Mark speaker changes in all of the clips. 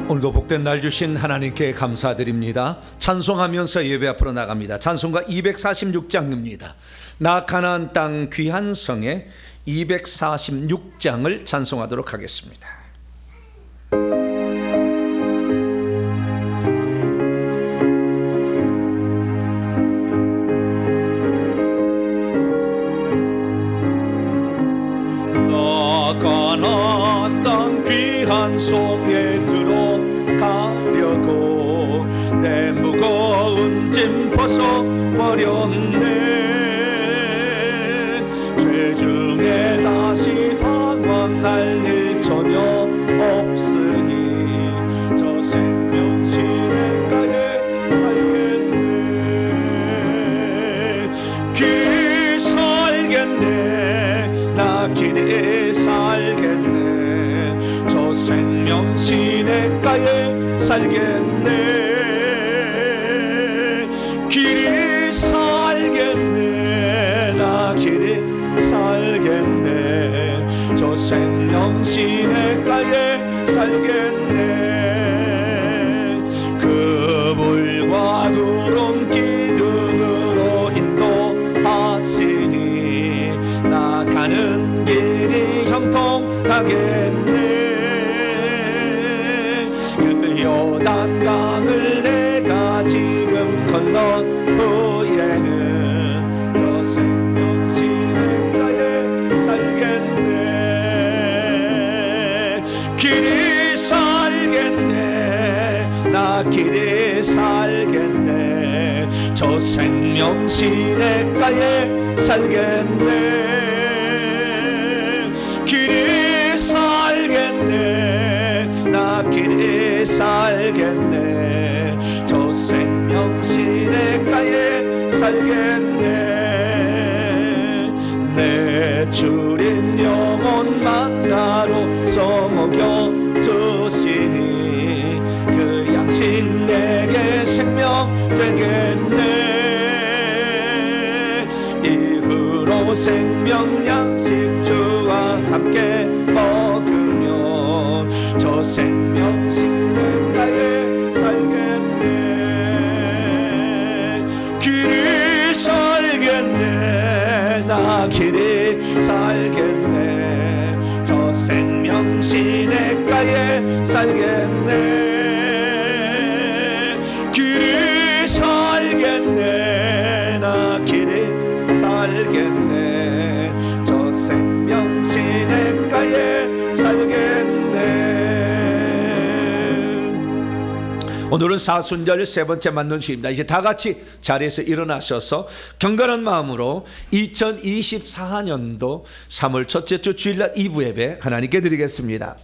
Speaker 1: 오늘도 복된 날 주신 하나님께 감사드립니다. 찬송하면서 예배 앞으로 나갑니다. 찬송가 246장입니다. 나 가나안 땅 귀한 성의 246장을 찬송하도록 하겠습니다. 나 가나안 땅 귀한 성에 들어가려고 내 무거운 짐 벗어버렸네. 죄 중에 다시 방황할 일 전혀 없으니 저 생명 시냇가에 살겠네. 길이 살겠네. 나 길이 살겠네. 저 생명 시냇가에 살겠네. 길이 살겠네. 나 길이 살겠네. 저 생명 시냇가에 살겠네. 그 불과 구름 기둥으로 인도하시니 나 가는 길이 형통하겠네. 그 요단강을 내가 지금 건넌 후에는 저 생명 시냇가에 살겠네. 길이 살겠네. 나 길이 살겠네. 저 생명 시냇가에 살겠네. 길이 살겠네. 나 길이 살겠네. 저 생명 시냇가에 살겠네. 내 주린 영혼 만나로서 먹여주시니 그 양식 내게 생명 되겠네. 이후로 생명 양식 주와 함께 먹으면 저 생명 시냇가에 살겠네. 길이 살겠네. 나 길이 살겠네. 저 생명 시냇가에 살겠네. 길이 살겠네. 나 길이 살겠네. 저 생명 시냇가에 살겠네. 오늘은 사순절 세 번째 맞는 주입니다. 이제 다 같이 자리에서 일어나셔서 경건한 마음으로 2024년도 3월 첫째 주 주일날 2부 예배 하나님께 드리겠습니다.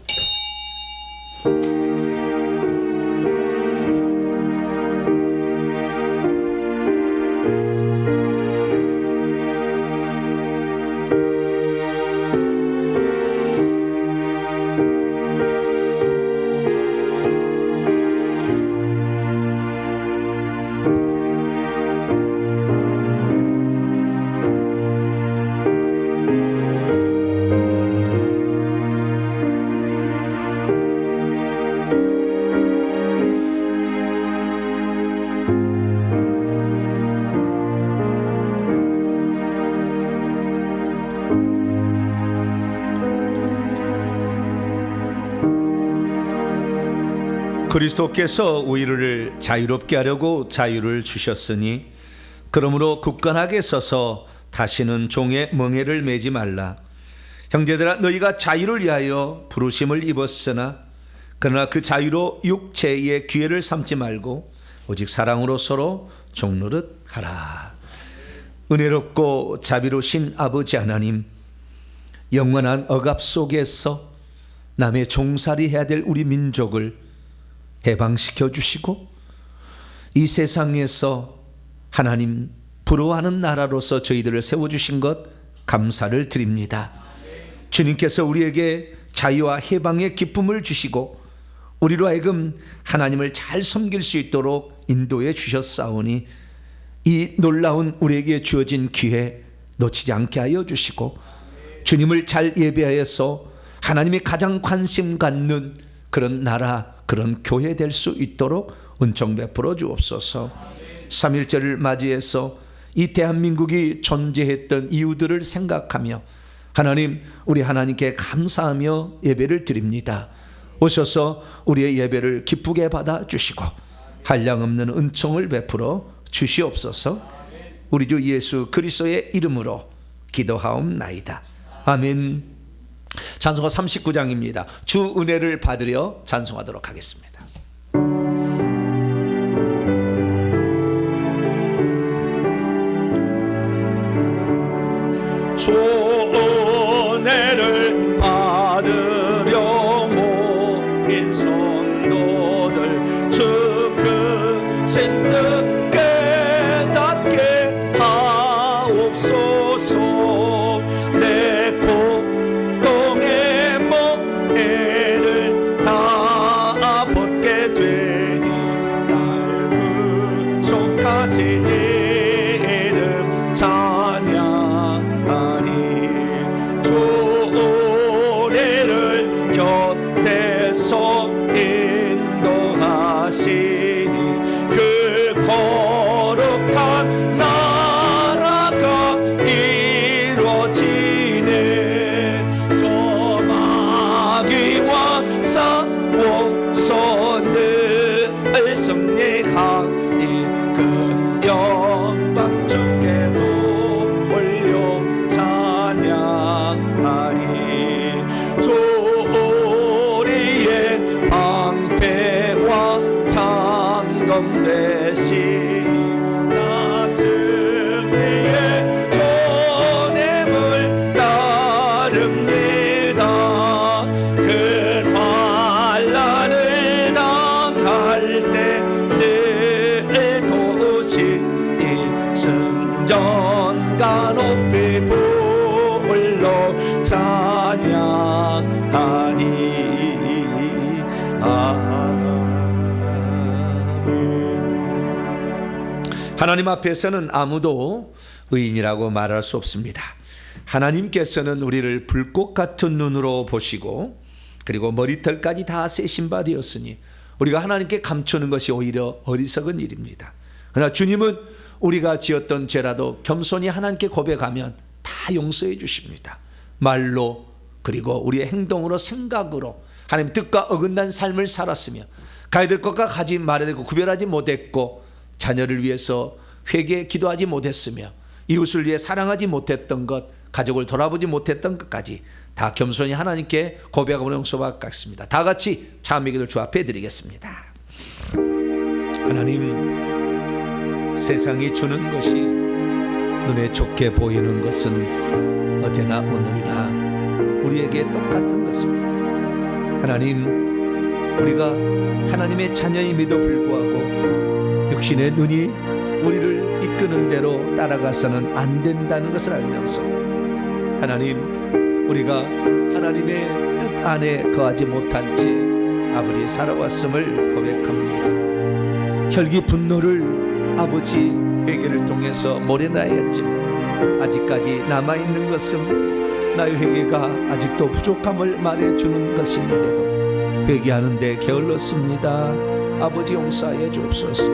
Speaker 1: 그리스도께서 우리를 자유롭게 하려고 자유를 주셨으니 그러므로 굳건하게 서서 다시는 종의 멍에를 매지 말라. 형제들아, 너희가 자유를 위하여 부르심을 입었으나 그러나 그 자유로 육체의 기회를 삼지 말고 오직 사랑으로 서로 종노릇 하라. 은혜롭고 자비로우신 아버지 하나님, 영원한 억압 속에서 남의 종살이 해야 될 우리 민족을 해방시켜 주시고 이 세상에서 하나님 부러워하는 나라로서 저희들을 세워주신 것 감사를 드립니다. 주님께서 우리에게 자유와 해방의 기쁨을 주시고 우리로 하여금 하나님을 잘 섬길 수 있도록 인도해 주셨사오니 이 놀라운 우리에게 주어진 기회 놓치지 않게 하여 주시고 주님을 잘 예배하여서 하나님이 가장 관심 갖는 그런 나라, 그런 교회 될 수 있도록 은총 베풀어 주옵소서. 3.1절을 맞이해서 이 대한민국이 존재했던 이유들을 생각하며 하나님, 우리 하나님께 감사하며 예배를 드립니다. 오셔서 우리의 예배를 기쁘게 받아주시고 한량없는 은총을 베풀어 주시옵소서. 우리 주 예수 그리스도의 이름으로 기도하옵나이다. 아멘. 찬송가 39장입니다. 주 은혜를 받으려 찬송하도록 하겠습니다. 주 은혜를 받으려 모인 성도들 주 크신 뜻 깨닫게 하옵소서. 내 고통의 멍에를 다 벗게 되니 날 구속하신 이름 찬양하리. 주 우리를 곁에서 인도하시니 그 거룩한 나라가 이루어지네. 저 마귀와 싸워서 늘 승리하니 큰 영광 주께도 올려 찬양하리. 주 우리의 방패와 장검 되시니 나 승리의 전임을 따릅니다. 큰 환난을 당할 때 늘 도우시니 승전가 높이 불러 찬양하리. 하나님 앞에서는 아무도 의인이라고 말할 수 없습니다. 하나님께서는 우리를 불꽃 같은 눈으로 보시고 그리고 머리털까지 다 세신 바 되었으니 우리가 하나님께 감추는 것이 오히려 어리석은 일입니다. 그러나 주님은 우리가 지었던 죄라도 겸손히 하나님께 고백하면 다 용서해 주십니다. 말로 그리고 우리의 행동으로 생각으로 하나님 뜻과 어긋난 삶을 살았으며 가야 될 것과 가지 말아야 될 것 구별하지 못했고 자녀를 위해서 회개에 기도하지 못했으며 이웃을 위해 사랑하지 못했던 것, 가족을 돌아보지 못했던 것까지 다 겸손히 하나님께 고백하고 용서받겠습니다. 다 같이 자매의 기도를 주 앞에 드리겠습니다. 하나님, 세상이 주는 것이 눈에 좋게 보이는 것은 어제나 오늘이나 우리에게 똑같은 것입니다. 하나님, 우리가 하나님의 자녀임에도 불구하고 육신의 눈이 우리를 이끄는 대로 따라가서는 안 된다는 것을 알면서 하나님, 우리가 하나님의 뜻 안에 거하지 못한 채 아버지 살아왔음을 고백합니다. 혈기 분노를 아버지 회개를 통해서 모래나였지만 아직까지 남아있는 것은 나의 회개가 아직도 부족함을 말해주는 것인데도 회개하는데 게을렀습니다. 아버지 용서하여 주옵소서.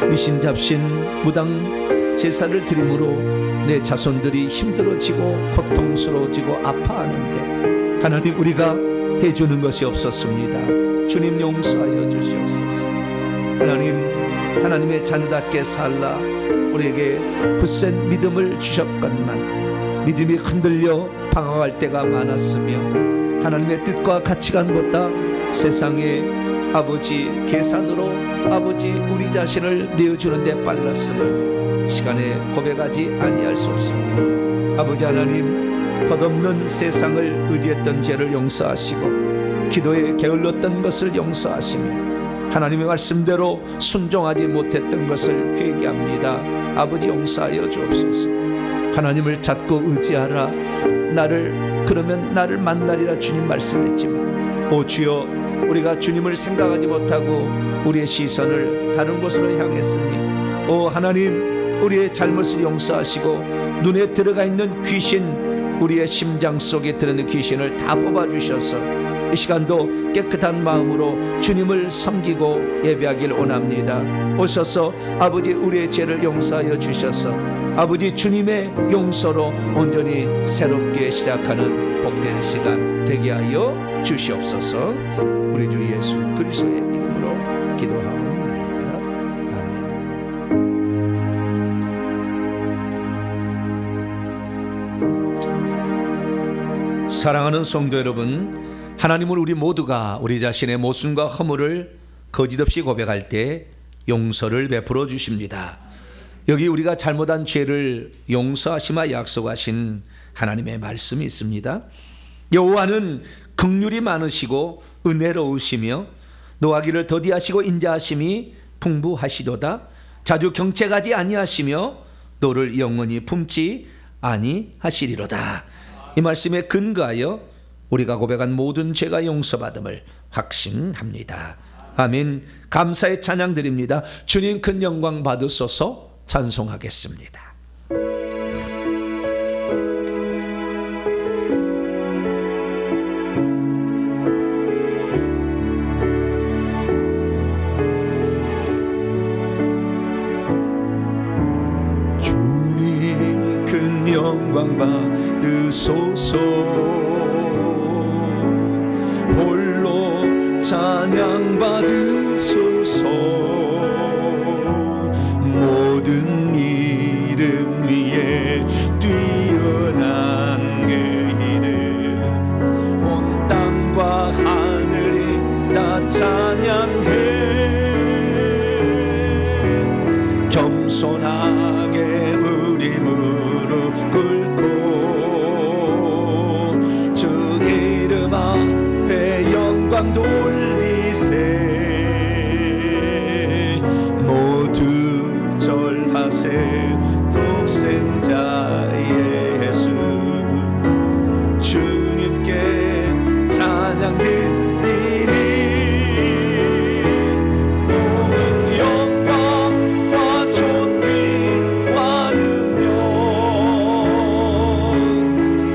Speaker 1: 미신잡신 무당 제사를 드림으로 내 자손들이 힘들어지고 고통스러워지고 아파하는데 하나님, 우리가 해주는 것이 없었습니다. 주님 용서하여 주시옵소서. 하나님, 하나님의 자녀답게 살라 우리에게 굳센 믿음을 주셨건만 믿음이 흔들려 방황할 때가 많았으며 하나님의 뜻과 가치관보다 세상의 아버지 계산으로 아버지 우리 자신을 내어주는 데 빨랐음을 시간에 고백하지 아니할 수 없습니다. 아버지 하나님, 덧없는 세상을 의지했던 죄를 용서하시고 기도에 게을렀던 것을 용서하시며 하나님의 말씀대로 순종하지 못했던 것을 회개합니다. 아버지 용서하여 주옵소서. 하나님을 찾고 의지하라. 그러면 나를 만나리라 주님 말씀했지만 오 주여, 우리가 주님을 생각하지 못하고 우리의 시선을 다른 곳으로 향했으니 오 하나님, 우리의 잘못을 용서하시고 눈에 들어가 있는 귀신, 우리의 심장 속에 들어있는 귀신을 다 뽑아주셔서 이 시간도 깨끗한 마음으로 주님을 섬기고 예배하길 원합니다. 오셔서 아버지 우리의 죄를 용서하여 주셔서 아버지 주님의 용서로 온전히 새롭게 시작하는 복된 시간 되게 하여 주시옵소서. 우리 주 예수 그리스도의 이름으로 기도하옵나이다. 아멘. 사랑하는 성도 여러분, 하나님은 우리 모두가 우리 자신의 모순과 허물을 거짓없이 고백할 때 용서를 베풀어 주십니다. 여기 우리가 잘못한 죄를 용서하시마 약속하신 하나님의 말씀이 있습니다. 여호와는 긍휼이 많으시고 은혜로우시며 노하기를 더디하시고 인자하심이 풍부하시도다. 자주 경책하지 아니하시며 너를 영원히 품지 아니하시리로다. 이 말씀에 근거하여 우리가 고백한 모든 죄가 용서받음을 확신합니다. 아멘. 감사의 찬양 드립니다. 주님 큰 영광 받으소서. 찬송하겠습니다. 주님 큰 영광 받으소서. 홀로 찬양 받으소서. 모든 이름 위에 뛰어난 그 이름 온 땅과 하늘이 다 찬양해. 겸손하게 우리 무릎 꿇고 주 이름 앞에 영광 돌리세. 독생자 예수 주님께 찬양 드리리. 모든 영광과 존귀와 능력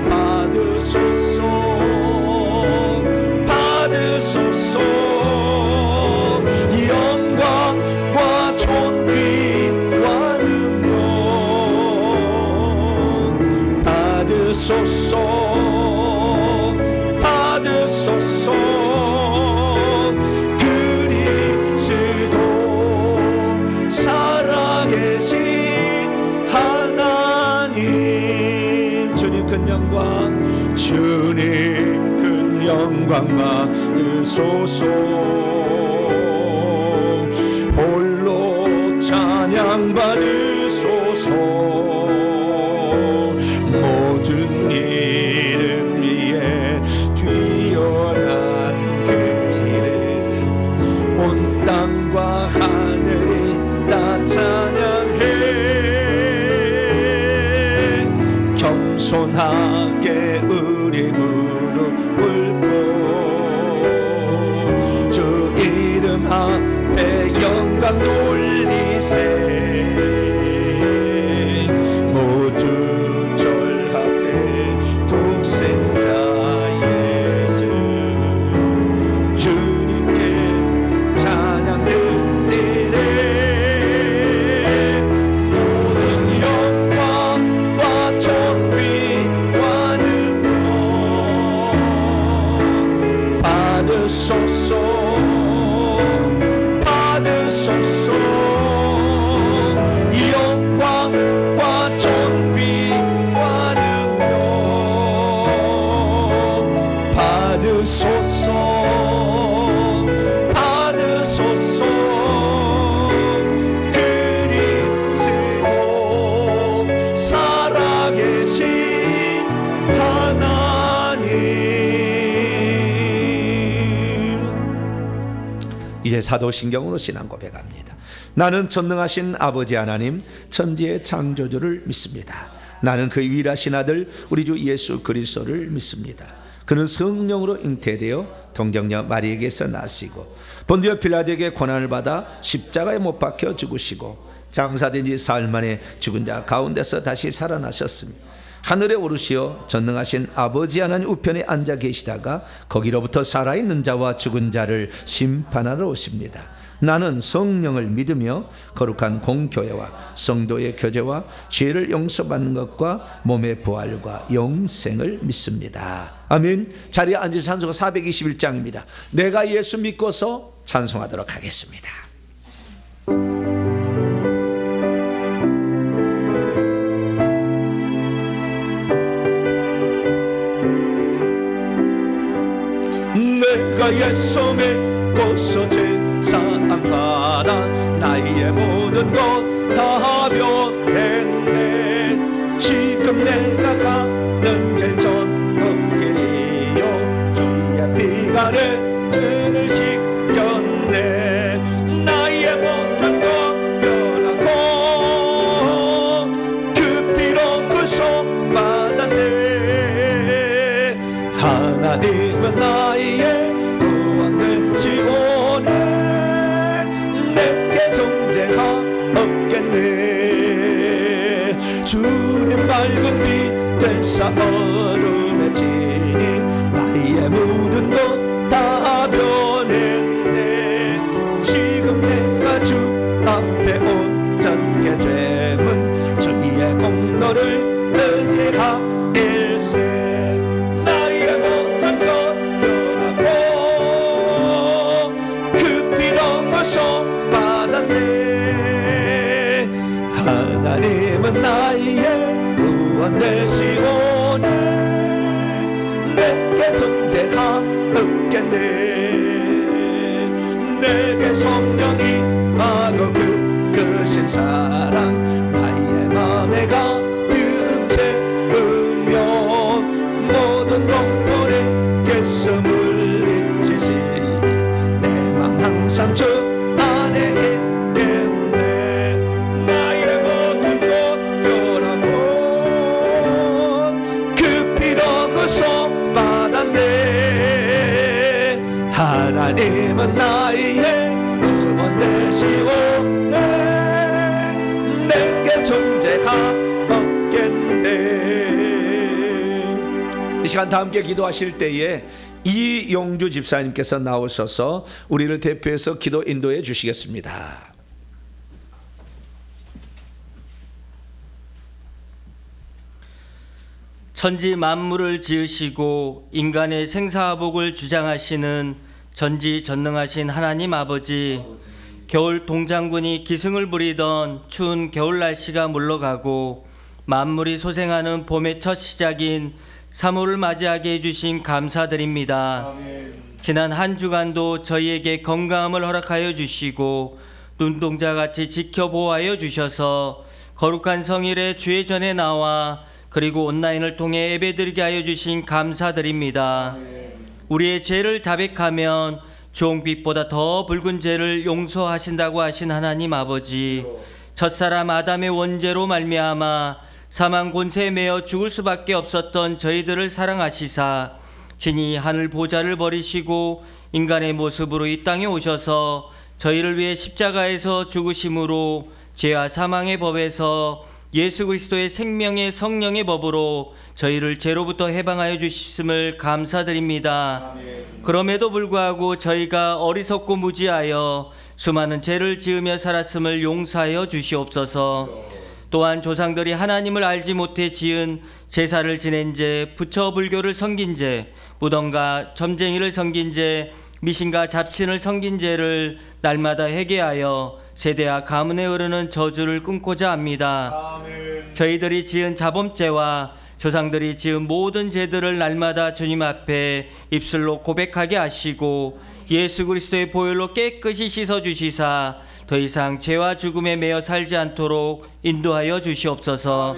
Speaker 1: 받으소서. 받으소서. 영광과 존귀와 받으소서. 받으소서. 그리스도 살아계신 하나님 주님 큰 영광. 주님 큰 영광 받으소서. 홀로 찬양 받으소서. 모든 이름 위에 뛰어난 그 이름 온 땅과 하늘이 다 찬양해. 겸손하게 우리 무릎 꿇고 주 이름 앞에 영광 돌리세. 독생자 예수 주님께 찬양 드리리. 모든 영광과 존귀와 능력 받으소서. 받으소서. 영광과 존귀와 받으소서. 받으소서. 그리스도 살아계신 하나님. 이제 사도신경으로 신앙 고백합니다. 나는 전능하신 아버지 하나님 천지의 창조주를 믿습니다. 나는 그 유일하신 아들 우리 주 예수 그리스도를 믿습니다. 그는 성령으로 잉태되어 동정녀 마리에게서 나시고 본디오 빌라도에게 고난을 받아 십자가에 못 박혀 죽으시고 장사된 지 사흘 만에 죽은 자 가운데서 다시 살아나셨으며 하늘에 오르시어 전능하신 아버지 하나님 우편에 앉아 계시다가 거기로부터 살아있는 자와 죽은 자를 심판하러 오십니다. 나는 성령을 믿으며 거룩한 공교회와 성도의 교제와 죄를 용서받는 것과 몸의 부활과 영생을 믿습니다. 아멘. 자리에 앉으신 찬송가 421장입니다. 내가 예수 믿고서 찬송하도록 하겠습니다. 내가 예수 믿고서 제사함 받아 나의 모든 것 다 변했네. 지금 내가 가는 길 전업길이요 주의 피가 내 죄를 씻겼네. 나의 모든 것 변하고 그 피로 구속받았네. 하나님은 나의 구원을 지원해 내게 정죄가 없겠네. 주님 밝은 빛 되사 어둠에 지니 나의 모든 것 다 변했네. 지금 내가 주 앞에 온전케 되면 주의 공로를 의지하일세. 나의 모든 것 변하고 그 피로 구속받았네. 하나님은 나의 구원 되시오니 내게 정죄가 없겠네. 내게 성령이 하고 그 크신 사랑 나의 맘에 가득 채우며 모든 공포에게서 물리치시니 내 맘 항상 주 안에 있겠네. 나의 모든 것 변하고 그 피로 구속받았네. 하나님은 나의 구원 되시오네 내게 정죄가 없겠네. 이 시간 다 함께 기도하실 때에 이용주 집사님께서 나오셔서 우리를 대표해서 기도 인도해 주시겠습니다.
Speaker 2: 천지 만물을 지으시고 인간의 생사복을 주장하시는 전지전능하신 하나님 아버지, 겨울 동장군이 기승을 부리던 추운 겨울 날씨가 물러가고 만물이 소생하는 봄의 첫 시작인 3월을 맞이하게 해주신 감사드립니다. 지난 한 주간도 저희에게 건강함을 허락하여 주시고 눈동자같이 지켜보호하여 주셔서 거룩한 성일에 주의 전에 나와 그리고 온라인을 통해 예배드리게 하여 주신 감사드립니다. 우리의 죄를 자백하면 주홍빛보다 더 붉은 죄를 용서하신다고 하신 하나님 아버지, 첫사람 아담의 원죄로 말미암아 사망 곤세에 매여 죽을 수밖에 없었던 저희들을 사랑하시사 친히 하늘 보좌를 버리시고 인간의 모습으로 이 땅에 오셔서 저희를 위해 십자가에서 죽으심으로 죄와 사망의 법에서 예수 그리스도의 생명의 성령의 법으로 저희를 죄로부터 해방하여 주셨음을 감사드립니다. 그럼에도 불구하고 저희가 어리석고 무지하여 수많은 죄를 지으며 살았음을 용서하여 주시옵소서. 또한 조상들이 하나님을 알지 못해 지은 제사를 지낸 죄, 부처 불교를 섬긴 죄, 무덤과 점쟁이를 섬긴 죄, 미신과 잡신을 섬긴 죄를 날마다 회개하여 세대와 가문에 흐르는 저주를 끊고자 합니다. 아멘. 저희들이 지은 자범죄와 조상들이 지은 모든 죄들을 날마다 주님 앞에 입술로 고백하게 하시고 예수 그리스도의 보혈로 깨끗이 씻어주시사 더 이상 죄와 죽음에 매여 살지 않도록 인도하여 주시옵소서.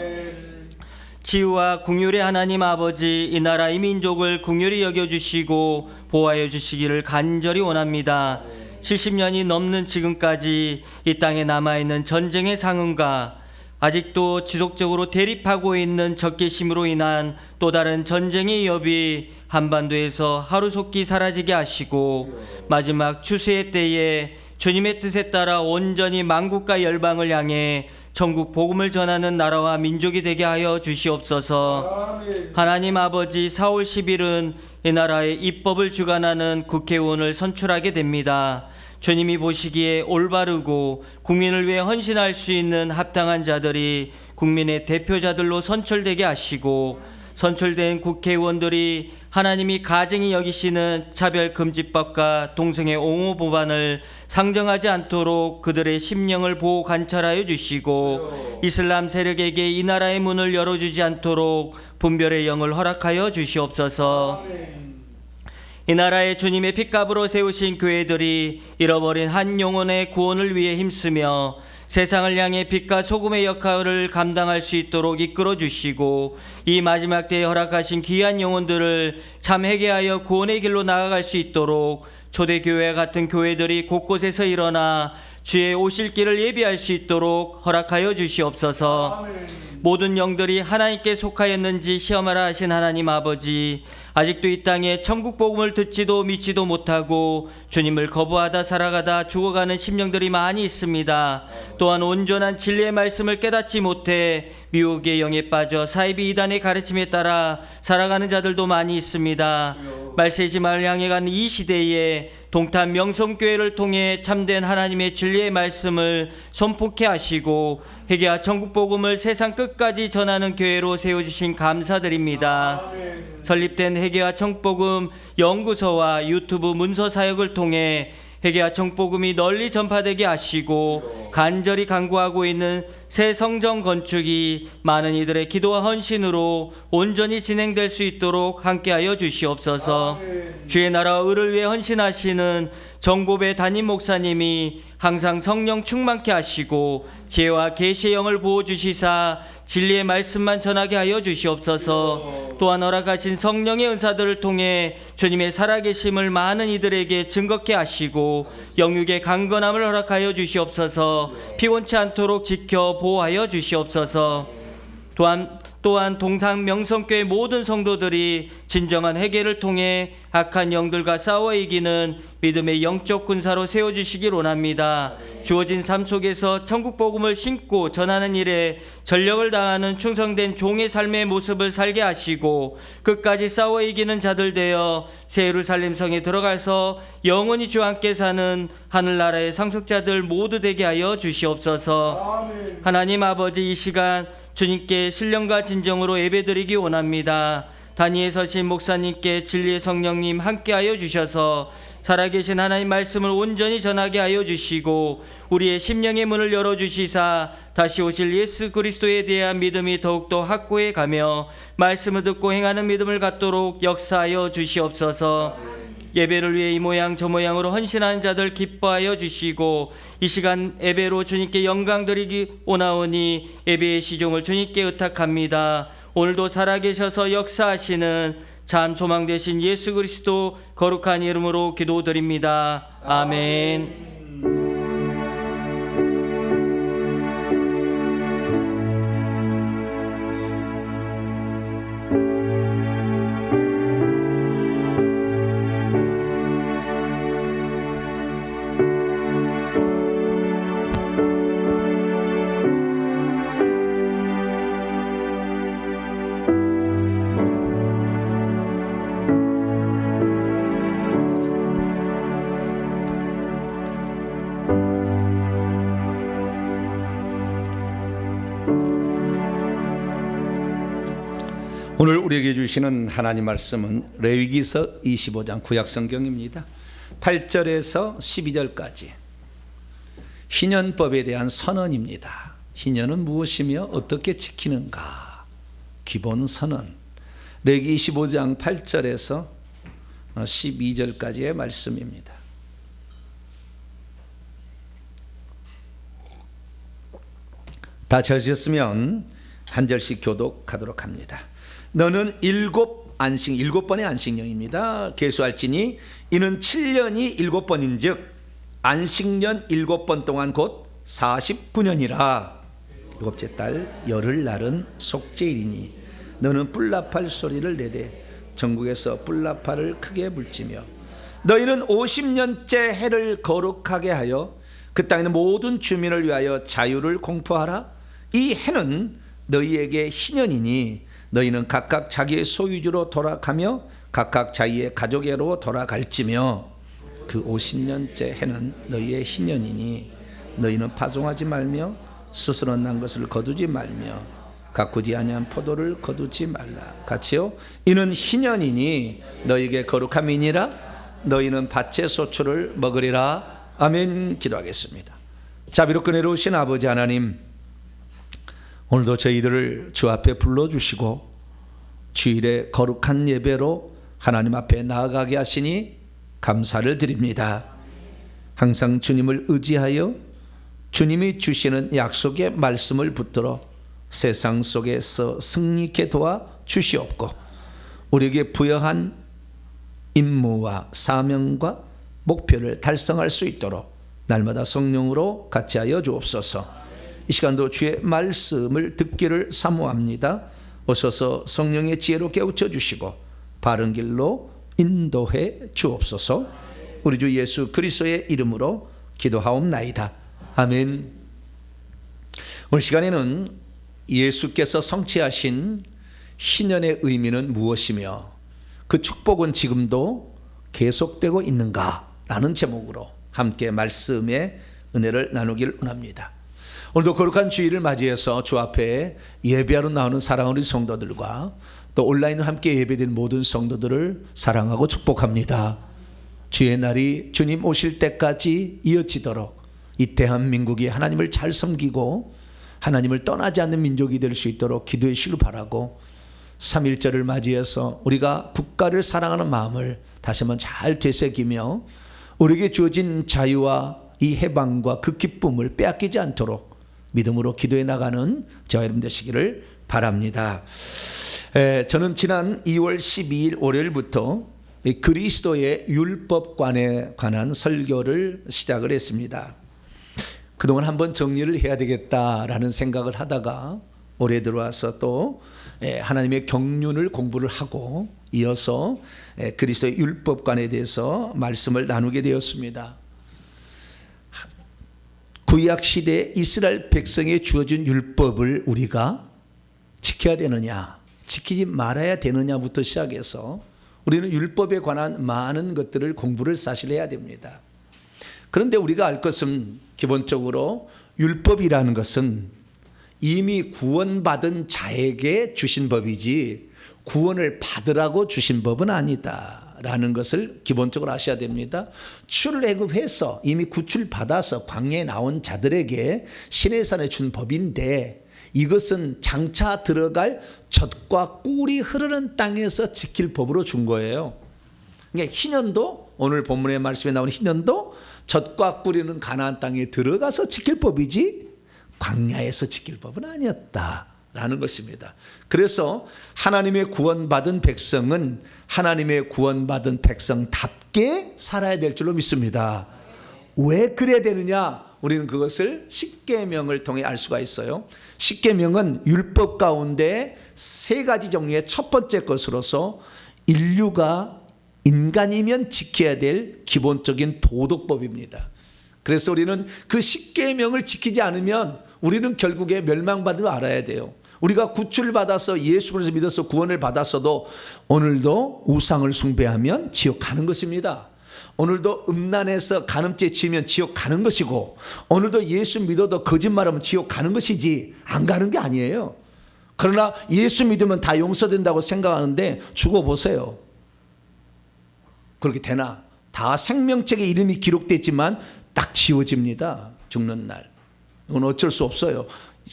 Speaker 2: 치유와 긍휼의 하나님 아버지, 이 나라 이 민족을 긍휼히 여겨주시고 보호하여 주시기를 간절히 원합니다. 70년이 넘는 지금까지 이 땅에 남아있는 전쟁의 상흔과 아직도 지속적으로 대립하고 있는 적개심으로 인한 또 다른 전쟁의 위협이 한반도에서 하루속히 사라지게 하시고 마지막 추수의 때에 주님의 뜻에 따라 온전히 만국과 열방을 향해 천국 복음을 전하는 나라와 민족이 되게 하여 주시옵소서. 하나님 아버지, 4월 10일은 이 나라의 입법을 주관하는 국회의원을 선출하게 됩니다. 주님이 보시기에 올바르고 국민을 위해 헌신할 수 있는 합당한 자들이 국민의 대표자들로 선출되게 하시고, 선출된 국회의원들이 하나님이 가증히 여기시는 차별금지법과 동성애 옹호 법안을 상정하지 않도록 그들의 심령을 보호 관찰하여 주시고, 이슬람 세력에게 이 나라의 문을 열어주지 않도록 분별의 영을 허락하여 주시옵소서. 이 나라의 주님의 핏값으로 세우신 교회들이 잃어버린 한 영혼의 구원을 위해 힘쓰며 세상을 향해 빛과 소금의 역할을 감당할 수 있도록 이끌어 주시고, 이 마지막 때에 허락하신 귀한 영혼들을 참 회개하여 구원의 길로 나아갈 수 있도록 초대교회와 같은 교회들이 곳곳에서 일어나 주의 오실 길을 예비할 수 있도록 허락하여 주시옵소서. 모든 영들이 하나님께 속하였는지 시험하라 하신 하나님 아버지, 아직도 이 땅에 천국 복음을 듣지도 믿지도 못하고 주님을 거부하다 살아가다 죽어가는 심령들이 많이 있습니다. 또한 온전한 진리의 말씀을 깨닫지 못해 미혹의 영에 빠져 사이비 이단의 가르침에 따라 살아가는 자들도 많이 있습니다. 말세지마를 향해 가는 이 시대에 동탄 명성교회를 통해 참된 하나님의 진리의 말씀을 선포케 하시고 회개와 천국 복음을 세상 끝까지 전하는 교회로 세워주신 감사드립니다. 설립된 회개와 천국 복음 연구소와 유튜브 문서 사역을 통해 회개와 천국 복음이 널리 전파되게 하시고, 간절히 간구하고 있는 새 성전 건축이 많은 이들의 기도와 헌신으로 온전히 진행될 수 있도록 함께하여 주시옵소서. 주의 나라와 의를 위해 헌신하시는 정보배 담임 목사님이 항상 성령 충만케 하시고 지혜와 계시의 영을 부어주시사 진리의 말씀만 전하게 하여 주시옵소서. 또한 허락하신 성령의 은사들을 통해 주님의 살아계심을 많은 이들에게 증거케 하시고 영육의 강건함을 허락하여 주시옵소서. 피곤치 않도록 지켜 보호하여 주시옵소서. 또한 동탄 명성교회 모든 성도들이 진정한 회개를 통해 악한 영들과 싸워 이기는 믿음의 영적 군사로 세워주시길 원합니다. 주어진 삶 속에서 천국 복음을 신고 전하는 일에 전력을 다하는 충성된 종의 삶의 모습을 살게 하시고, 끝까지 싸워 이기는 자들 되어 새 예루살렘 성에 들어가서 영원히 주와 함께 사는 하늘나라의 상속자들 모두 되게 하여 주시옵소서. 하나님 아버지, 이 시간 주님께 신령과 진정으로 예배드리기 원합니다. 단위에 서신 목사님께 진리의 성령님 함께하여 주셔서 살아계신 하나님 말씀을 온전히 전하게 하여 주시고, 우리의 심령의 문을 열어주시사 다시 오실 예수 그리스도에 대한 믿음이 더욱더 확고해 가며 말씀을 듣고 행하는 믿음을 갖도록 역사하여 주시옵소서. 예배를 위해 이 모양 저 모양으로 헌신하는 자들 기뻐하여 주시고, 이 시간 예배로 주님께 영광 드리기 오나오니 예배의 시종을 주님께 의탁합니다. 오늘도 살아계셔서 역사하시는 참 소망 되신 예수 그리스도 거룩한 이름으로 기도드립니다. 아멘.
Speaker 1: 오늘 우리에게 주시는 하나님 말씀은 레위기서 25장 구약성경입니다. 8절에서 12절까지 희년법에 대한 선언입니다. 희년은 무엇이며 어떻게 지키는가? 기본 선언. 레위기 25장 8절에서 12절까지의 말씀입니다. 다 찾으셨으면 한 절씩 교독하도록 합니다. 너는 일곱 번의 안식년입니다. 계수할지니 이는 7년이 7번인즉 안식년 7번 동안 곧 49년이라. 일곱째 달 열흘날은 속죄일이니 너는 뿔나팔 소리를 내되 전국에서 뿔나팔을 크게 불지며 너희는 50년째 해를 거룩하게 하여 그 땅에 있는 모든 주민을 위하여 자유를 공포하라. 이 해는 너희에게 희년이니 너희는 각각 자기의 소유주로 돌아가며 각각 자기의 가족에로 돌아갈지며 그 50년째 해는 너희의 희년이니 너희는 파종하지 말며 스스로 난 것을 거두지 말며 가꾸지 아니한 포도를 거두지 말라. 같이요. 이는 희년이니 너희에게 거룩함이니라. 너희는 밭의 소출을 먹으리라. 아멘. 기도하겠습니다. 자비롭고 은혜로우신 아버지 하나님, 오늘도 저희들을 주 앞에 불러주시고 주일에 거룩한 예배로 하나님 앞에 나아가게 하시니 감사를 드립니다. 항상 주님을 의지하여 주님이 주시는 약속의 말씀을 붙들어 세상 속에서 승리케 도와 주시옵고 우리에게 부여한 임무와 사명과 목표를 달성할 수 있도록 날마다 성령으로 같이 하여 주옵소서. 이 시간도 주의 말씀을 듣기를 사모합니다. 오셔서 성령의 지혜로 깨우쳐 주시고 바른 길로 인도해 주옵소서. 우리 주 예수 그리스도의 이름으로 기도하옵나이다. 아멘. 오늘 시간에는 예수께서 성취하신 희년의 의미는 무엇이며 그 축복은 지금도 계속되고 있는가? 라는 제목으로 함께 말씀의 은혜를 나누길 원합니다. 오늘도 거룩한 주일을 맞이해서 주 앞에 예배하러 나오는 사랑하는 우리 성도들과 또 온라인으로 함께 예배드린 모든 성도들을 사랑하고 축복합니다. 주의 날이 주님 오실 때까지 이어지도록 이 대한민국이 하나님을 잘 섬기고 하나님을 떠나지 않는 민족이 될 수 있도록 기도해 주시길 바라고 3.1절을 맞이해서 우리가 국가를 사랑하는 마음을 다시 한번 잘 되새기며 우리에게 주어진 자유와 이 해방과 그 기쁨을 빼앗기지 않도록 믿음으로 기도해 나가는 저와 여러분 되시기를 바랍니다. 저는 지난 2월 12일 월요일부터 그리스도의 율법관에 관한 설교를 시작을 했습니다. 그동안 한번 정리를 해야 되겠다라는 생각을 하다가 올해 들어와서 또 하나님의 경륜을 공부를 하고 이어서 그리스도의 율법관에 대해서 말씀을 나누게 되었습니다. 구약 시대 이스라엘 백성에 주어진 율법을 우리가 지켜야 되느냐, 지키지 말아야 되느냐부터 시작해서 우리는 율법에 관한 많은 것들을 공부를 사실 해야 됩니다. 그런데 우리가 알 것은 기본적으로 율법이라는 것은 이미 구원받은 자에게 주신 법이지 구원을 받으라고 주신 법은 아니다라는 것을 기본적으로 아셔야 됩니다. 출애굽해서 이미 구출받아서 광야에 나온 자들에게 시내산에 준 법인데 이것은 장차 들어갈 젖과 꿀이 흐르는 땅에서 지킬 법으로 준 거예요. 그러니까 희년도 오늘 본문의 말씀에 나오는 희년도 젖과 꿀이는 가나안 땅에 들어가서 지킬 법이지 광야에서 지킬 법은 아니었다라는 것입니다. 그래서 하나님의 구원받은 백성은 하나님의 구원받은 백성답게 살아야 될 줄로 믿습니다. 왜 그래야 되느냐? 우리는 그것을 십계명을 통해 알 수가 있어요. 십계명은 율법 가운데 세 가지 종류의 첫 번째 것으로서 인류가 인간이면 지켜야 될 기본적인 도덕법입니다. 그래서 우리는 그 십계명을 지키지 않으면 우리는 결국에 멸망받을 줄 알아야 돼요. 우리가 구출을 받아서 예수 그리스도 믿어서 구원을 받았어도 오늘도 우상을 숭배하면 지옥 가는 것입니다. 오늘도 음란해서 간음죄 지으면 지옥 가는 것이고 오늘도 예수 믿어도 거짓말하면 지옥 가는 것이지 안 가는 게 아니에요. 그러나 예수 믿으면 다 용서된다고 생각하는데 죽어보세요. 그렇게 되나? 다 생명책에 이름이 기록됐지만 딱 지워집니다. 죽는 날. 이건 어쩔 수 없어요.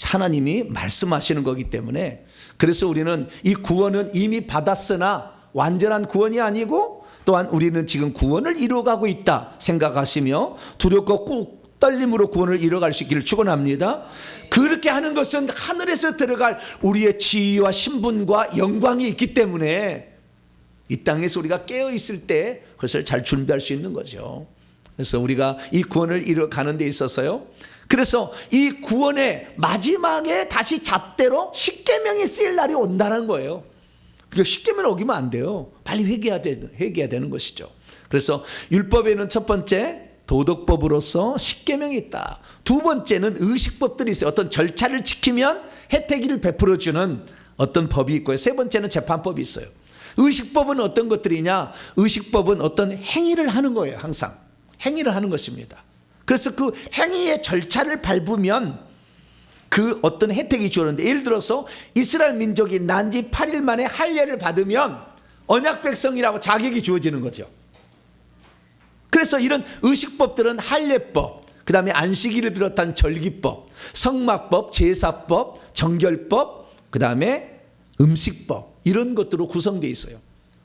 Speaker 1: 하나님이 말씀하시는 거기 때문에. 그래서 우리는 이 구원은 이미 받았으나 완전한 구원이 아니고 또한 우리는 지금 구원을 이루어가고 있다 생각하시며 두렵고 꾹 떨림으로 구원을 이뤄갈 수 있기를 축원합니다. 그렇게 하는 것은 하늘에서 들어갈 우리의 지위와 신분과 영광이 있기 때문에 이 땅에서 우리가 깨어 있을 때 그것을 잘 준비할 수 있는 거죠. 그래서 우리가 이 구원을 이뤄가는 데 있어서요. 그래서 이 구원의 마지막에 다시 잣대로 십계명이 쓰일 날이 온다는 거예요. 그러니까 십계명 어기면 안 돼요. 빨리 회개해야 되는 것이죠. 그래서 율법에는 첫 번째 도덕법으로서 십계명이 있다. 두 번째는 의식법들이 있어요. 어떤 절차를 지키면 혜택을 베풀어주는 어떤 법이 있고요. 세 번째는 재판법이 있어요. 의식법은 어떤 것들이냐? 의식법은 어떤 행위를 하는 거예요. 항상 행위를 하는 것입니다. 그래서 그 행위의 절차를 밟으면 그 어떤 혜택이 주어지는데, 예를 들어서 이스라엘 민족이 난 지 8일 만에 할례를 받으면 언약 백성이라고 자격이 주어지는 거죠. 그래서 이런 의식법들은 할례법, 그 다음에 안식일을 비롯한 절기법, 성막법, 제사법, 정결법, 그 다음에 음식법, 이런 것들로 구성되어 있어요.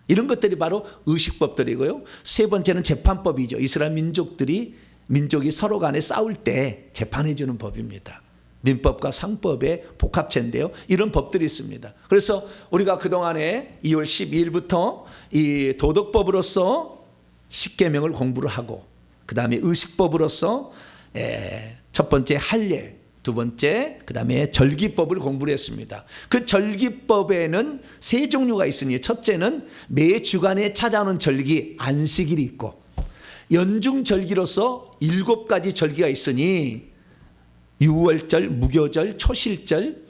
Speaker 1: 이런 것들이 바로 의식법들이고요. 세 번째는 재판법이죠. 이스라엘 민족이 서로 간에 싸울 때 재판해 주는 법입니다. 민법과 상법의 복합체인데요. 이런 법들이 있습니다. 그래서 우리가 그동안에 2월 12일부터 이 도덕법으로서 십계명을 공부를 하고, 그 다음에 의식법으로서 첫 번째 할례, 두 번째 그 다음에 절기법을 공부를 했습니다. 그 절기법에는 세 종류가 있으니, 첫째는 매 주간에 찾아오는 절기 안식일이 있고, 연중절기로서 7가지 절기가 있으니 유월절, 무교절, 초실절,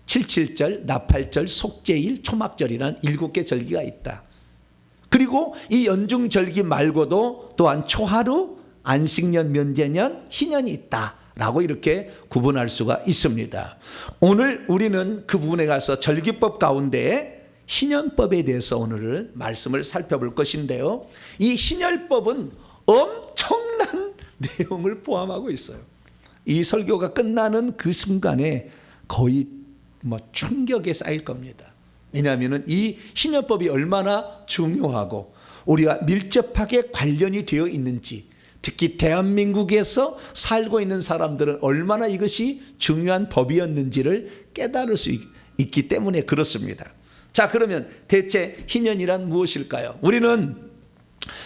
Speaker 1: 칠칠절, 나팔절, 속죄일, 초막절이라는 7개 절기가 있다. 그리고 이 연중절기 말고도 또한 초하루, 안식년, 면제년, 희년이 있다라고 이렇게 구분할 수가 있습니다. 오늘 우리는 그 부분에 가서 절기법 가운데 희년법에 대해서 오늘 말씀을 살펴볼 것인데요. 이 희년법은 엄청난 내용을 포함하고 있어요. 이 설교가 끝나는 그 순간에 거의 충격에 쌓일 겁니다. 왜냐하면 이 희년법이 얼마나 중요하고 우리가 밀접하게 관련이 되어 있는지, 특히 대한민국에서 살고 있는 사람들은 얼마나 이것이 중요한 법이었는지를 깨달을 수 있기 때문에 그렇습니다. 자, 그러면 대체 희년이란 무엇일까요? 우리는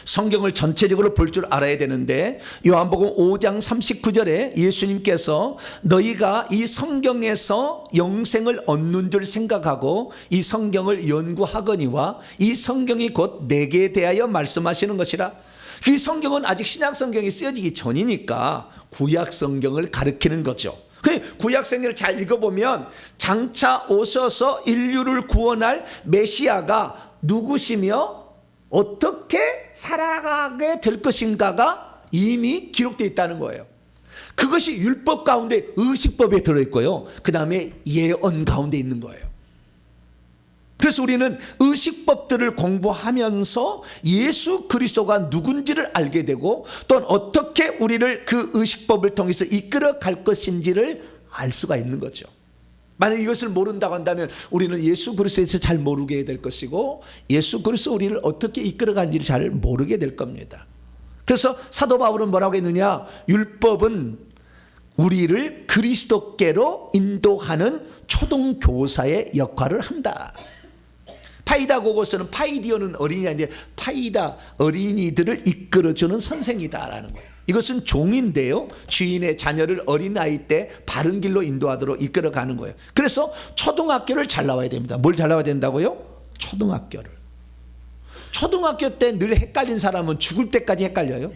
Speaker 1: 성경을 전체적으로 볼 줄 알아야 되는데, 요한복음 5장 39절에 예수님께서 너희가 이 성경에서 영생을 얻는 줄 생각하고 이 성경을 연구하거니와 이 성경이 곧 내게 대하여 말씀하시는 것이라. 이 성경은 아직 신약 성경이 쓰여지기 전이니까 구약 성경을 가리키는 거죠. 구약 성경을 잘 읽어보면 장차 오셔서 인류를 구원할 메시아가 누구시며 어떻게 살아가게 될 것인가가 이미 기록되어 있다는 거예요. 그것이 율법 가운데 의식법에 들어있고요, 그 다음에 예언 가운데 있는 거예요. 그래서 우리는 의식법들을 공부하면서 예수 그리스도가 누군지를 알게 되고, 또한 어떻게 우리를 그 의식법을 통해서 이끌어 갈 것인지를 알 수가 있는 거죠. 만약 이것을 모른다고 한다면 우리는 예수 그리스도에서 잘 모르게 될 것이고, 예수 그리스도 우리를 어떻게 이끌어 가는지를 잘 모르게 될 겁니다. 그래서 사도 바울은 뭐라고 했느냐? 율법은 우리를 그리스도께로 인도하는 초등교사의 역할을 한다. 파이다고고스는 파이디오는 어린이인데 파이다, 어린이들을 이끌어주는 선생이다라는 거예요. 이것은 종인데요, 주인의 자녀를 어린아이 때 바른 길로 인도하도록 이끌어가는 거예요. 그래서 초등학교를 잘 나와야 됩니다. 뭘 잘 나와야 된다고요? 초등학교를. 초등학교 때 늘 헷갈린 사람은 죽을 때까지 헷갈려요.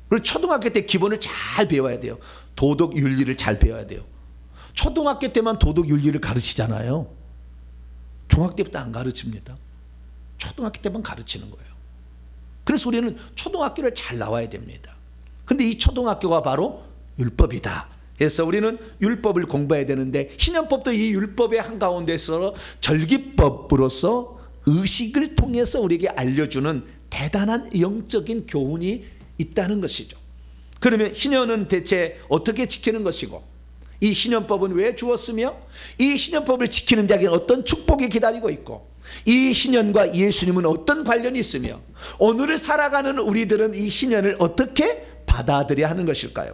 Speaker 1: 그리고 초등학교 때 기본을 잘 배워야 돼요. 도덕 윤리를 잘 배워야 돼요. 초등학교 때만 도덕 윤리를 가르치잖아요. 중학교 때부터 안 가르칩니다. 초등학교 때만 가르치는 거예요. 그래서 우리는 초등학교를 잘 나와야 됩니다. 그런데 이 초등학교가 바로 율법이다. 그래서 우리는 율법을 공부해야 되는데, 신약법도 이 율법의 한가운데서 절기법으로서 의식을 통해서 우리에게 알려주는 대단한 영적인 교훈이 있다는 것이죠. 그러면 희년은 대체 어떻게 지키는 것이고, 이 희년법은 왜 주었으며, 이 희년법을 지키는 자에게는 어떤 축복이 기다리고 있고, 이 희년과 예수님은 어떤 관련이 있으며, 오늘을 살아가는 우리들은 이 희년을 어떻게 받아들여야 하는 것일까요?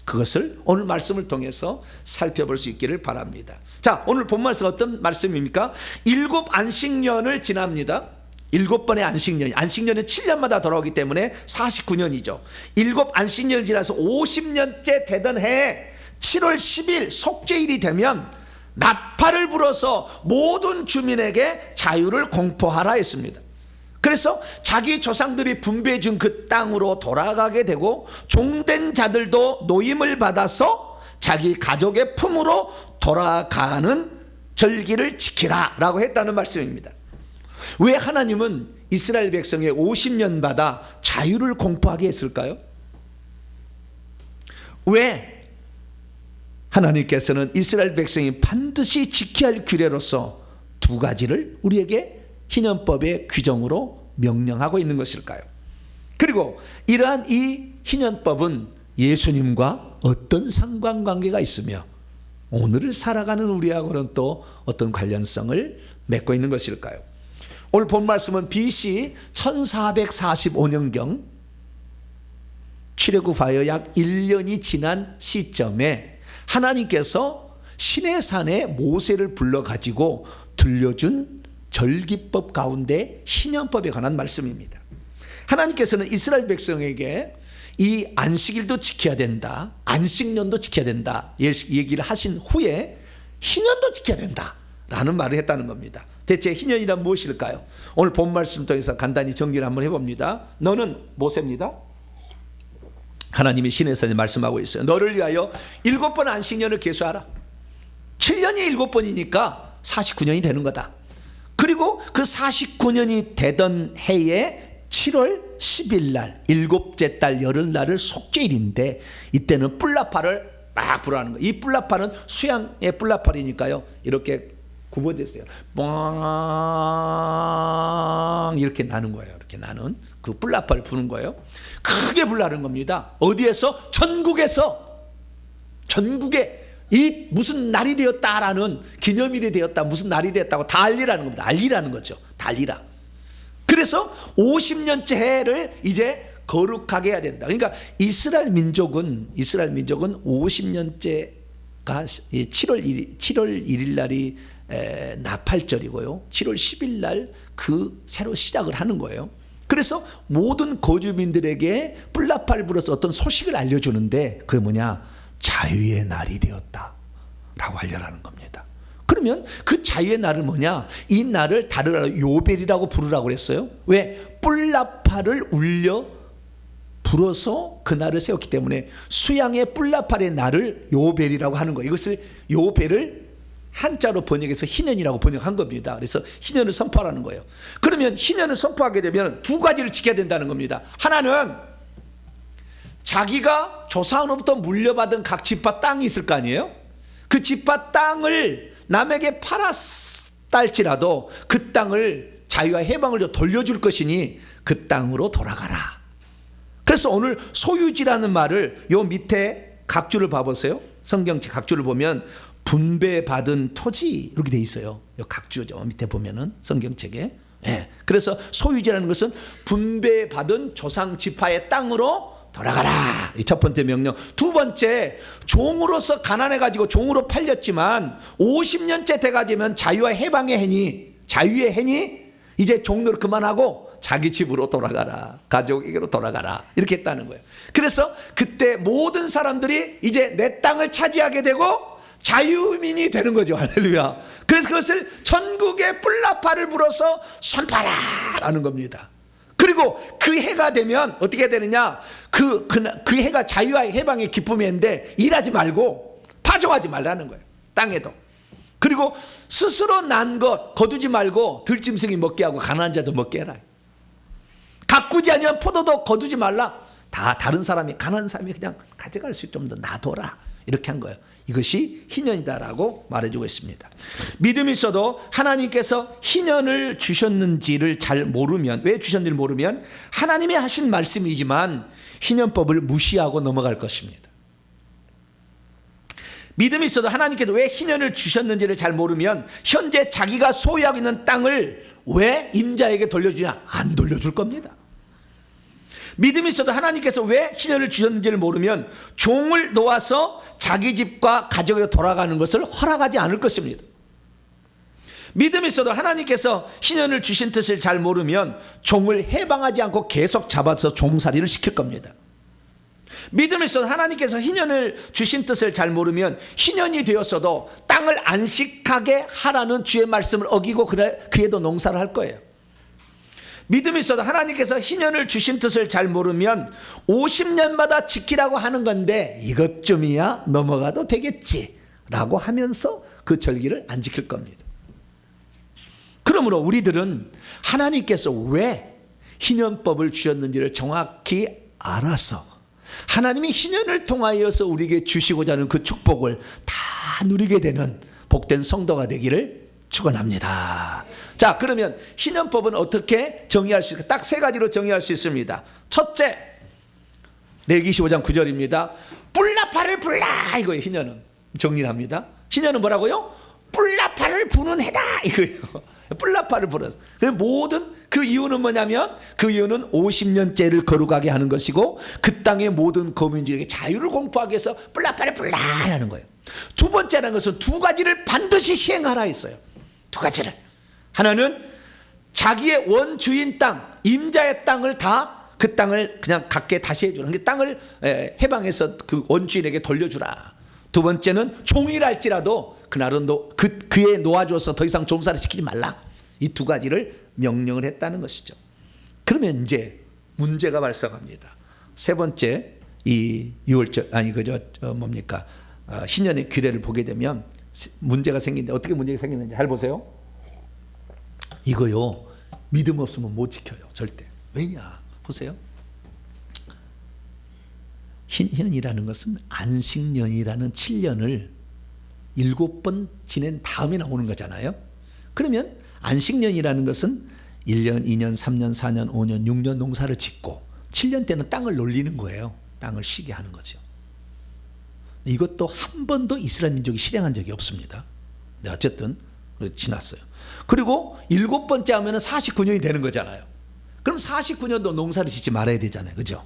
Speaker 1: 그것을 오늘 말씀을 통해서 살펴볼 수 있기를 바랍니다. 자, 오늘 본 말씀 어떤 말씀입니까? 7 안식년을 지납니다. 7번의 안식년이, 안식년은 7년마다 돌아오기 때문에 49년이죠. 7 안식년을 지나서 50년째 되던 해에 7월 10일 속죄일이 되면 나팔을 불어서 모든 주민에게 자유를 공포하라 했습니다. 그래서 자기 조상들이 분배해 준 그 땅으로 돌아가게 되고 종된 자들도 노임을 받아서 자기 가족의 품으로 돌아가는 절기를 지키라 라고 했다는 말씀입니다. 왜 하나님은 이스라엘 백성의 50년마다 자유를 공포하게 했을까요? 왜 하나님께서는 이스라엘 백성이 반드시 지켜야 할 규례로서 두 가지를 우리에게 희년법의 규정으로 명령하고 있는 것일까요? 그리고 이러한 이 희년법은 예수님과 어떤 상관관계가 있으며 오늘을 살아가는 우리하고는 또 어떤 관련성을 맺고 있는 것일까요? 오늘 본 말씀은 BC 1445년경 출애굽하여 약 1년이 지난 시점에 하나님께서 시내산에 모세를 불러가지고 들려준 절기법 가운데 희년법에 관한 말씀입니다. 하나님께서는 이스라엘 백성에게 이 안식일도 지켜야 된다, 안식년도 지켜야 된다 얘기를 하신 후에 희년도 지켜야 된다 라는 말을 했다는 겁니다. 대체 희년이란 무엇일까요? 오늘 본 말씀 통해서 간단히 정리를 한번 해봅니다. 너는 모세입니다. 하나님이 시내산에 말씀하고 있어요. 너를 위하여 7번 안식년을 계수하라. 7년이 7번이니까 49년이 되는 거다. 그리고 그 49년이 되던 해에 7월 10일 날 7째 달 열흘날을 속죄일인데 이때는 뿔나팔을 막 불어하는 거예요. 이 뿔나팔은 수양의 뿔나팔이니까요 이렇게 굽어져 있어요. 뻥 이렇게 나는 거예요. 이렇게 나는 그 뿔나팔을 부는 거예요. 크게 불나는 겁니다. 어디에서? 전국에 이 무슨 날이 되었다라는 기념일이 되었다, 무슨 날이 되었다고 다 알리라는 겁니다. 알리라는 거죠. 다 알리라. 그래서 50년째 해를 이제 거룩하게 해야 된다. 그러니까 이스라엘 민족은 50년째가 7월 1일 날이 나팔절이고요. 7월 10일 날 그 새로 시작을 하는 거예요. 그래서 모든 거주민들에게 뿔나팔 불어서 어떤 소식을 알려주는데 그게 뭐냐? 자유의 날이 되었다 라고 알려라는 겁니다. 그러면 그 자유의 날은 뭐냐? 이 날을 다른 요벨이라고 부르라고 그랬어요. 왜? 뿔나팔을 울려 불어서 그 날을 세웠기 때문에 수양의 뿔나팔의 날을 요벨이라고 하는 거예요. 이것을 요벨을 한자로 번역해서 희년이라고 번역한 겁니다. 그래서 희년을 선포하라는 거예요. 그러면 희년을 선포하게 되면 두 가지를 지켜야 된다는 겁니다. 하나는 자기가 조상으로부터 물려받은 각 지파 땅이 있을 거 아니에요? 그 지파 땅을 남에게 팔았달지라도 그 땅을 자유와 해방을 돌려줄 것이니 그 땅으로 돌아가라. 그래서 오늘 소유지라는 말을 요 밑에 각주를 봐보세요. 성경책 각주를 보면 분배받은 토지 이렇게 돼 있어요. 요 각주죠. 밑에 보면은 성경책에. 네. 그래서 소유지라는 것은 분배받은 조상 지파의 땅으로 돌아가라. 이 첫 번째 명령. 두 번째, 종으로서 가난해가지고 종으로 팔렸지만 50년째 돼가지면 자유와 해방의 해니, 자유의 해니 이제 종로를 그만하고 자기 집으로 돌아가라. 가족에게로 돌아가라. 이렇게 했다는 거예요. 그래서 그때 모든 사람들이 이제 내 땅을 차지하게 되고 자유민이 되는 거죠. 할렐루야. 그래서 그것을 전국에 뿔나팔을 불어서 선포하라라는 겁니다. 그리고 그 해가 되면 어떻게 되느냐? 그 해가 자유와 해방의 기쁨의 해인데 일하지 말고 파종하지 말라는 거예요. 땅에도. 그리고 스스로 난 것 거두지 말고 들짐승이 먹게 하고 가난한 자도 먹게 해라. 가꾸지 아니면 포도도 거두지 말라. 다 다른 사람이 가난한 사람이 그냥 가져갈 수 좀 더 놔둬라. 이렇게 한 거예요. 이것이 희년이다라고 말해주고 있습니다. 믿음이 있어도 하나님께서 희년을 주셨는지를 잘 모르면, 왜 주셨는지를 모르면 하나님이 하신 말씀이지만 희년법을 무시하고 넘어갈 것입니다. 믿음이 있어도 하나님께서 왜 희년을 주셨는지를 잘 모르면 현재 자기가 소유하고 있는 땅을 왜 임자에게 돌려주냐? 안 돌려줄 겁니다. 믿음이 있어도 하나님께서 왜 희년을 주셨는지를 모르면 종을 놓아서 자기 집과 가족에 돌아가는 것을 허락하지 않을 것입니다. 믿음이 있어도 하나님께서 희년을 주신 뜻을 잘 모르면 종을 해방하지 않고 계속 잡아서 종살이를 시킬 겁니다. 믿음이 있어도 하나님께서 희년을 주신 뜻을 잘 모르면 희년이 되었어도 땅을 안식하게 하라는 주의 말씀을 어기고 그래도 농사를 할 거예요. 믿음이 있어도 하나님께서 희년을 주신 뜻을 잘 모르면 50년마다 지키라고 하는 건데 이것쯤이야 넘어가도 되겠지 라고 하면서 그 절기를 안 지킬 겁니다. 그러므로 우리들은 하나님께서 왜 희년법을 주셨는지를 정확히 알아서 하나님이 희년을 통하여서 우리에게 주시고자 하는 그 축복을 다 누리게 되는 복된 성도가 되기를 축원합니다. 자, 그러면 희년법은 어떻게 정의할 수 있을까? 딱 세 가지로 정의할 수 있습니다. 첫째, 레위기 25장 9절입니다. 뿔나팔을 불라 이거예요. 희년은 정리를 합니다. 희년은 뭐라고요? 뿔나팔을 부는 해다 이거예요. 뿔나팔을 불어서. 모든 그 이유는 뭐냐면 그 이유는 50년째를 거룩하게 하는 것이고 그 땅의 모든 거민들에게 자유를 공포하기 위해서 뿔나팔을 불라라는 거예요. 두 번째라는 것은 두 가지를 반드시 시행하라 했어요. 두 가지를. 하나는 자기의 원주인 땅, 임자의 땅을 다 그 땅을 그냥 갖게 다시 해주는 그 땅을 해방해서 그 원주인에게 돌려주라. 두 번째는 종이랄지라도 그날은 그에 놓아줘서 더 이상 종사를 시키지 말라. 이 두 가지를 명령을 했다는 것이죠. 그러면 이제 문제가 발생합니다. 세 번째 이 유월절 뭡니까 희년의 규례를 보게 되면 문제가 생기는데 어떻게 문제가 생기는지 잘 보세요. 이거요 믿음 없으면 못 지켜요 절대. 왜냐 보세요. 희년이라는 것은 안식년이라는 7년을 7번 지낸 다음에 나오는 거잖아요. 그러면 안식년이라는 것은 1년, 2년, 3년, 4년, 5년, 6년 농사를 짓고 7년 때는 땅을 놀리는 거예요. 땅을 쉬게 하는 거죠. 이것도 한 번도 이스라엘 민족이 실행한 적이 없습니다. 네, 어쨌든 지났어요. 그리고 7번째 하면 49년이 되는 거잖아요. 그럼 49년도 농사를 짓지 말아야 되잖아요. 그죠?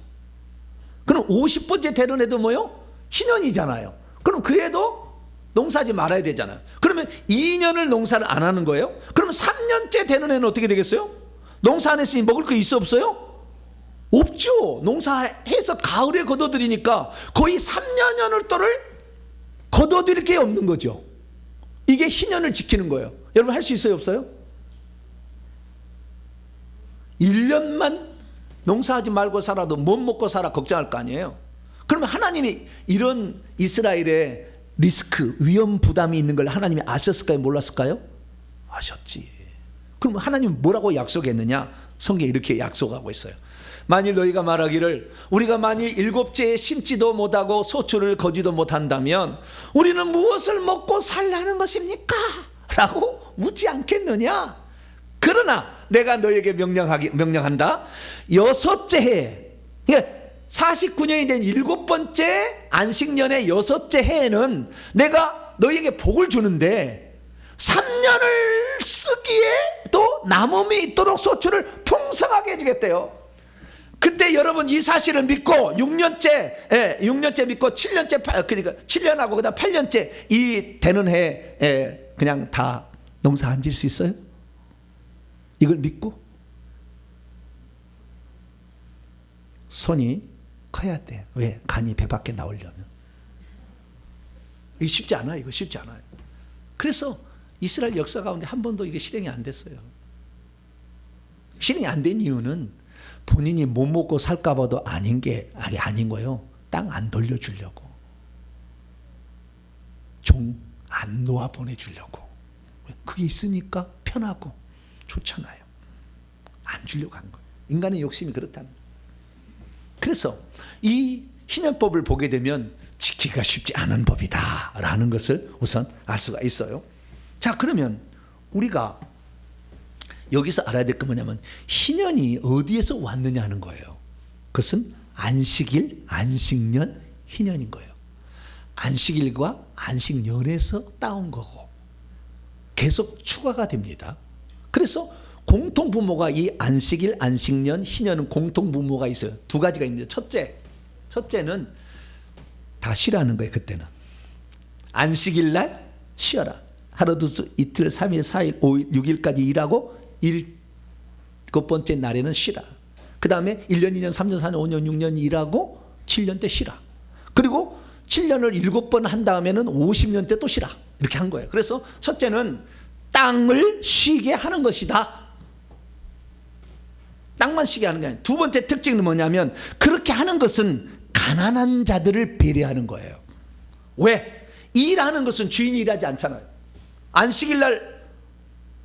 Speaker 1: 그럼 50번째 되는 애도 뭐요? 희년이잖아요. 그럼 그 애도 농사하지 말아야 되잖아요. 그러면 2년을 농사를 안 하는 거예요? 그럼 3년째 되는 애는 어떻게 되겠어요? 농사 안 했으니 먹을 거 있어 없어요? 없죠. 농사해서 가을에 거둬들이니까 거의 3년을 또를 거둬들일 게 없는 거죠. 이게 희년을 지키는 거예요. 여러분 할 수 있어요 없어요? 1년만 농사하지 말고 살아도 못 먹고 살아 걱정할 거 아니에요. 그러면 하나님이 이런 이스라엘의 리스크, 위험 부담이 있는 걸 하나님이 아셨을까요? 몰랐을까요? 아셨지. 그럼 하나님은 뭐라고 약속했느냐? 성경에 이렇게 약속하고 있어요. 만일 너희가 말하기를 우리가 만일 7째에 심지도 못하고 소출을 거지도 못한다면 우리는 무엇을 먹고 살라는 것입니까? 라고 묻지 않겠느냐? 그러나 내가 너에게 명령한다. 6째 해 49년이 된 7번째 안식년의 6째 해에는 내가 너에게 복을 주는데 3년을 쓰기에 또 남음이 있도록 소출을 풍성하게 해주겠대요. 그때 여러분 이 사실을 믿고 6년째 믿고 7년째 그러니까 7년하고 그다음 8년째 이 되는 해에 그냥 다 농사 안 지을 수 있어요? 이걸 믿고 손이 커야 돼. 왜? 간이 배 밖에 나오려면. 이게 쉽지 않아요. 이거 쉽지 않아요. 그래서 이스라엘 역사 가운데 한 번도 이게 실행이 안 됐어요. 실행이 안 된 이유는 본인이 못 먹고 살까 봐도 아닌 거예요. 땅 안 돌려주려고. 종 안 놓아 보내주려고. 그게 있으니까 편하고 좋잖아요. 안 주려고 한 거예요. 인간의 욕심이 그렇다는 거예요. 그래서 이 희년법을 보게 되면 지키기가 쉽지 않은 법이다 라는 것을 우선 알 수가 있어요. 자, 그러면 우리가 여기서 알아야 될 건 뭐냐면 희년이 어디에서 왔느냐 하는 거예요. 그것은 안식일, 안식년, 희년인 거예요. 안식일과 안식년에서 따온 거고 계속 추가가 됩니다. 그래서 공통부모가 이 안식일, 안식년, 희년은 공통부모가 있어요. 두 가지가 있는데 첫째는 다 쉬라는 거예요. 그때는 안식일 날 쉬어라. 하루, 둘, 이틀, 3일, 4일, 5일, 6일까지 일하고 7번째 날에는 쉬라. 그 다음에 1년, 2년, 3년, 4년, 5년, 6년 일하고 7년 때 쉬라. 그리고 7년을 7번 한 다음에는 50년 때 또 쉬라. 이렇게 한 거예요. 그래서 첫째는 땅을 쉬게 하는 것이다.
Speaker 3: 땅만 쉬게 하는 게 아니에요. 두 번째 특징은 뭐냐면 그렇게 하는 것은 가난한 자들을 배려하는 거예요. 왜? 일하는 것은 주인이 일하지 않잖아요. 안식일 날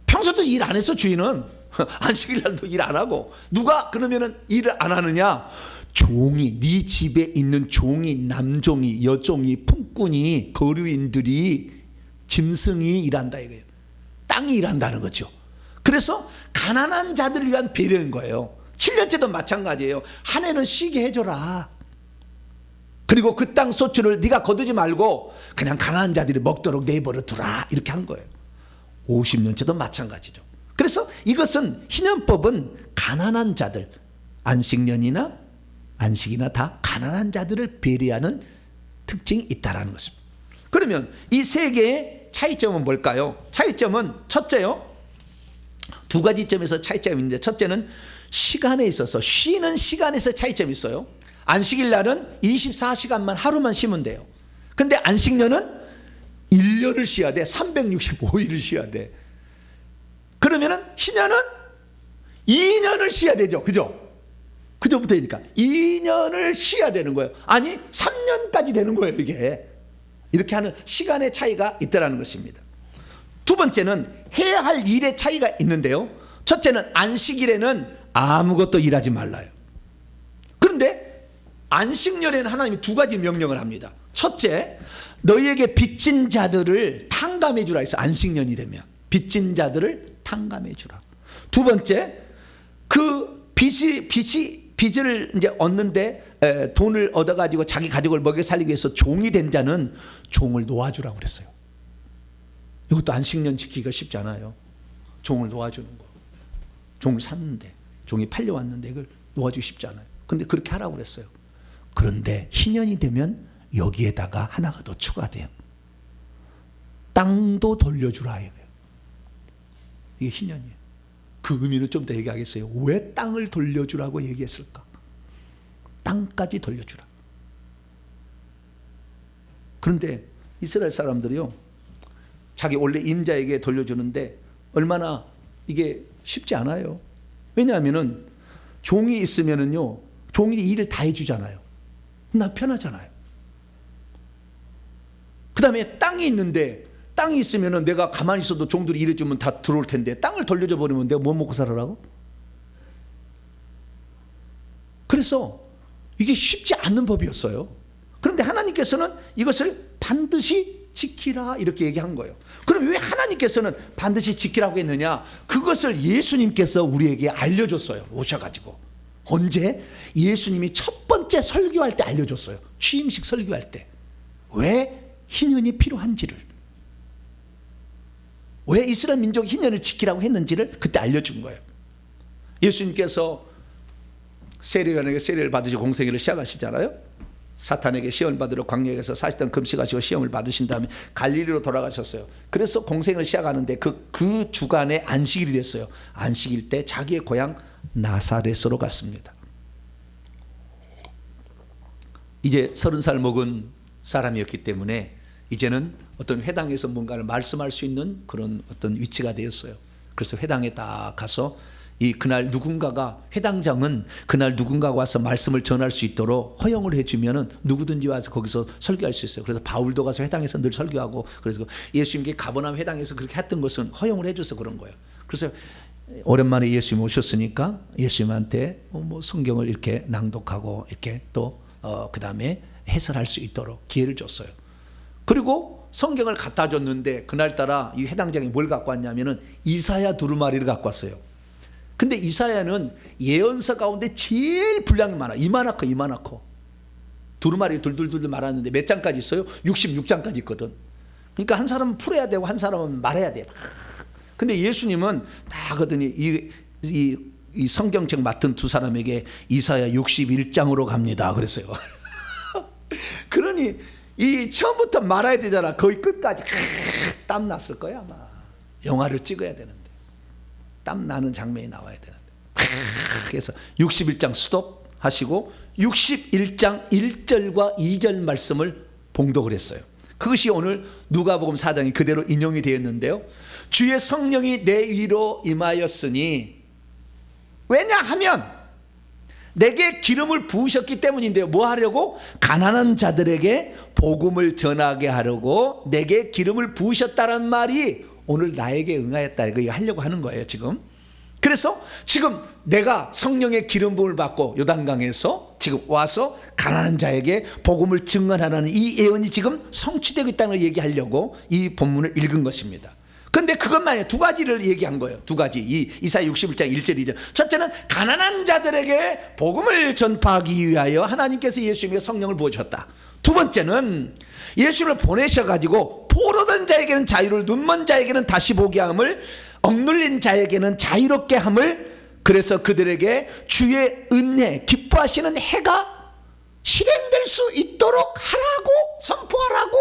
Speaker 3: 평소도 일 안 했어. 주인은 안식일 날도 일 안 하고. 누가 그러면은 일을 안 하느냐? 종이, 네 집에 있는 종이, 남종이, 여종이, 품꾼이, 거류인들이, 짐승이 일한다 이거예요. 땅이 일한다는 거죠. 그래서 가난한 자들을 위한 배려인 거예요. 7년째도 마찬가지예요. 한 해는 쉬게 해줘라. 그리고 그 땅 소출을 네가 거두지 말고 그냥 가난한 자들이 먹도록 내버려 두라. 이렇게 한 거예요. 50년째도 마찬가지죠. 그래서 이것은 희년법은 가난한 자들, 안식년이나 안식이나 다 가난한 자들을 배려하는 특징이 있다라는 것입니다. 그러면 이 세 개의 차이점은 뭘까요? 차이점은 첫째요. 두 가지 점에서 차이점이 있는데, 첫째는 시간에 있어서, 쉬는 시간에서 차이점이 있어요. 안식일 날은 24시간만 하루만 쉬면 돼요. 근데 안식년은 1년을 쉬어야 돼. 365일을 쉬어야 돼. 그러면은 희년은 2년을 쉬어야 되죠. 그죠? 그저부터니까 2년을 쉬어야 되는 거예요. 아니 3년까지 되는 거예요. 이게 이렇게 하는 시간의 차이가 있다는 것입니다. 두 번째는 해야 할 일의 차이가 있는데요. 첫째는 안식일에는 아무것도 일하지 말라요. 그런데 안식년에는 하나님이 두 가지 명령을 합니다. 첫째, 너희에게 빚진 자들을 탕감해 주라 해서, 안식년이 되면 빚진 자들을 탕감해 주라. 두 번째, 그 빚을 이제 얻는데 돈을 얻어가지고 자기 가족을 먹여 살리기 위해서 종이 된 자는 종을 놓아주라고 그랬어요. 이것도 안식년 지키기가 쉽지 않아요. 종을 놓아주는 거. 종을 샀는데, 종이 팔려왔는데 이걸 놓아주기 쉽지 않아요. 근데 그렇게 하라고 그랬어요. 그런데 희년이 되면 여기에다가 하나가 더 추가돼요. 땅도 돌려주라 이거예요. 이게 희년이에요. 그 의미는 좀 더 얘기하겠어요. 왜 땅을 돌려주라고 얘기했을까? 땅까지 돌려주라. 그런데 이스라엘 사람들이요, 자기 원래 임자에게 돌려주는데 얼마나 이게 쉽지 않아요. 왜냐하면은 종이 있으면은요, 종이 일을 다 해주잖아요. 나 편하잖아요. 그 다음에 땅이 있는데, 땅이 있으면은 내가 가만히 있어도 종들이 일해주면 다 들어올 텐데, 땅을 돌려줘 버리면 내가 뭐 먹고 살으라고? 그래서 이게 쉽지 않은 법이었어요. 그런데 하나님께서는 이것을 반드시 지키라 이렇게 얘기한 거예요. 그럼 왜 하나님께서는 반드시 지키라고 했느냐? 그것을 예수님께서 우리에게 알려줬어요. 오셔가지고. 언제? 예수님이 첫 번째 설교할 때 알려줬어요. 취임식 설교할 때. 왜 희년이 필요한지를, 왜 이스라엘 민족이 희년을 지키라고 했는지를 그때 알려준 거예요. 예수님께서 세례요한에게 세례를 받으시고 공생애를 시작하시잖아요. 사탄에게 시험을 받으러 광야에서 40년 금식하시고 시험을 받으신 다음에 갈릴리로 돌아가셨어요. 그래서 공생을 시작하는데 그 주간에 안식일이 됐어요. 안식일 때 자기의 고향 나사렛으로 갔습니다. 이제 30살 먹은 사람이었기 때문에 이제는 어떤 회당에서 뭔가를 말씀할 수 있는 그런 어떤 위치가 되었어요. 그래서 회당에 딱 가서 그날 누군가가, 회당장은 그날 누군가가 와서 말씀을 전할 수 있도록 허용을 해주면은 누구든지 와서 거기서 설교할 수 있어요. 그래서 바울도 가서 회당에서 늘 설교하고, 그래서 예수님께 가버나움 회당에서 그렇게 했던 것은 허용을 해줘서 그런 거예요. 그래서 오랜만에 예수님 오셨으니까 예수님한테 뭐 성경을 이렇게 낭독하고 이렇게 또 그 다음에 해설할 수 있도록 기회를 줬어요. 그리고 성경을 갖다 줬는데 그날따라 이 회당장이 뭘 갖고 왔냐면은 이사야 두루마리를 갖고 왔어요. 근데 이사야는 예언서 가운데 제일 분량이 많아. 이만하고 두루마리 둘둘둘 말았는데 몇 장까지 있어요? 66장까지 있거든. 그러니까 한 사람은 풀어야 되고 한 사람은 말해야 돼. 근데 예수님은 다 하더니 이 성경책 맡은 두 사람에게 이사야 61장으로 갑니다 그랬어요. 그러니 이 처음부터 말해야 되잖아. 거의 끝까지 땀 났을 거야 아마. 영화를 찍어야 되는데 땀 나는 장면이 나와야 되는데, 그래서 61장 스톱 하시고 61장 1절과 2절 말씀을 봉독을 했어요. 그것이 오늘 누가복음 4장이 그대로 인용이 되었는데요. 주의 성령이 내 위로 임하였으니, 왜냐하면 내게 기름을 부으셨기 때문인데요. 뭐 하려고? 가난한 자들에게 복음을 전하게 하려고 내게 기름을 부으셨다는 말이 오늘 나에게 응하였다. 이거 하려고 하는 거예요 지금. 그래서 지금 내가 성령의 기름 부음을 받고 요단강에서 지금 와서 가난한 자에게 복음을 증언하라는 이 예언이 지금 성취되고 있다는 걸 얘기하려고 이 본문을 읽은 것입니다. 근데 그것만이 두 가지를 얘기한 거예요. 두 가지. 이 이사야 61장 1절 2절. 첫째는 가난한 자들에게 복음을 전파하기 위하여 하나님께서 예수님에게 성령을 부어주셨다. 두 번째는 예수님을 보내셔가지고 포로된 자에게는 자유를, 눈먼 자에게는 다시 보게 함을, 억눌린 자에게는 자유롭게 함을, 그래서 그들에게 주의 은혜, 기뻐하시는 해가 실행될 수 있도록 하라고, 선포하라고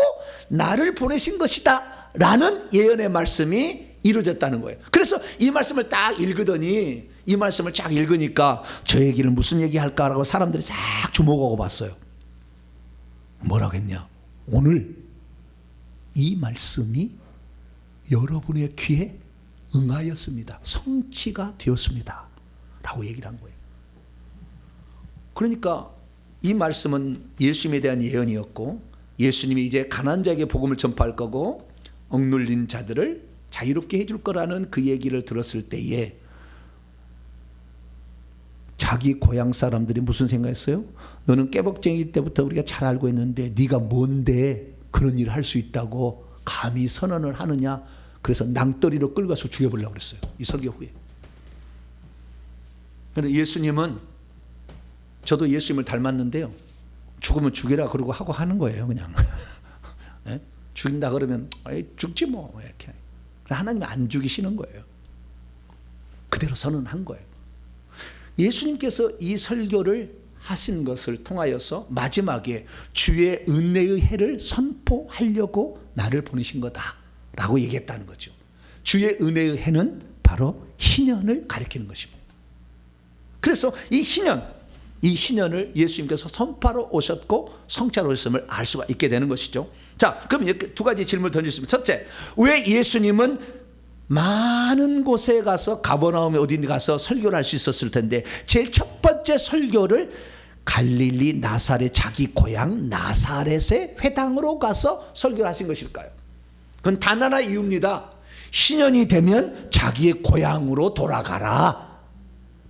Speaker 3: 나를 보내신 것이다 라는 예언의 말씀이 이루어졌다는 거예요. 그래서 이 말씀을 딱 읽으더니, 이 말씀을 쫙 읽으니까 저 얘기를 무슨 얘기할까라고 사람들이 쫙 주목하고 봤어요. 뭐라고 했냐? 오늘 이 말씀이 여러분의 귀에 응하였습니다. 성취가 되었습니다 라고 얘기를 한 거예요. 그러니까 이 말씀은 예수님에 대한 예언이었고, 예수님이 이제 가난한 자에게 복음을 전파할 거고 억눌린 자들을 자유롭게 해줄 거라는 그 얘기를 들었을 때에 자기 고향 사람들이 무슨 생각했어요? 너는 깨복쟁이 때부터 우리가 잘 알고 있는데 네가 뭔데 그런 일을 할 수 있다고 감히 선언을 하느냐. 그래서 낭떠리로 끌고 가서 죽여보려고 그랬어요. 이 설교 후에. 그런데 예수님은, 저도 예수님을 닮았는데요, 죽으면 죽이라 그러고 하고 하는 거예요 그냥. 네? 죽인다 그러면 죽지 뭐 이렇게. 하나님이 안 죽이시는 거예요. 그대로 선언한 거예요. 예수님께서 이 설교를 하신 것을 통하여서 마지막에 주의 은혜의 해를 선포하려고 나를 보내신 거다라고 얘기했다는 거죠. 주의 은혜의 해는 바로 희년을 가리키는 것입니다. 그래서 이 희년을 예수님께서 선포하러 오셨고 성취하러 오셨음을 알 수가 있게 되는 것이죠. 자, 그럼 이렇게 두 가지 질문을 던졌습니다. 첫째, 왜 예수님은 많은 곳에 가서, 가버나움에 어딘지 가서 설교를 할 수 있었을 텐데 제일 첫 번째 설교를 갈릴리 나사렛, 자기 고향 나사렛의 회당으로 가서 설교를 하신 것일까요? 그건 단 하나 이유입니다. 희년이 되면 자기의 고향으로 돌아가라,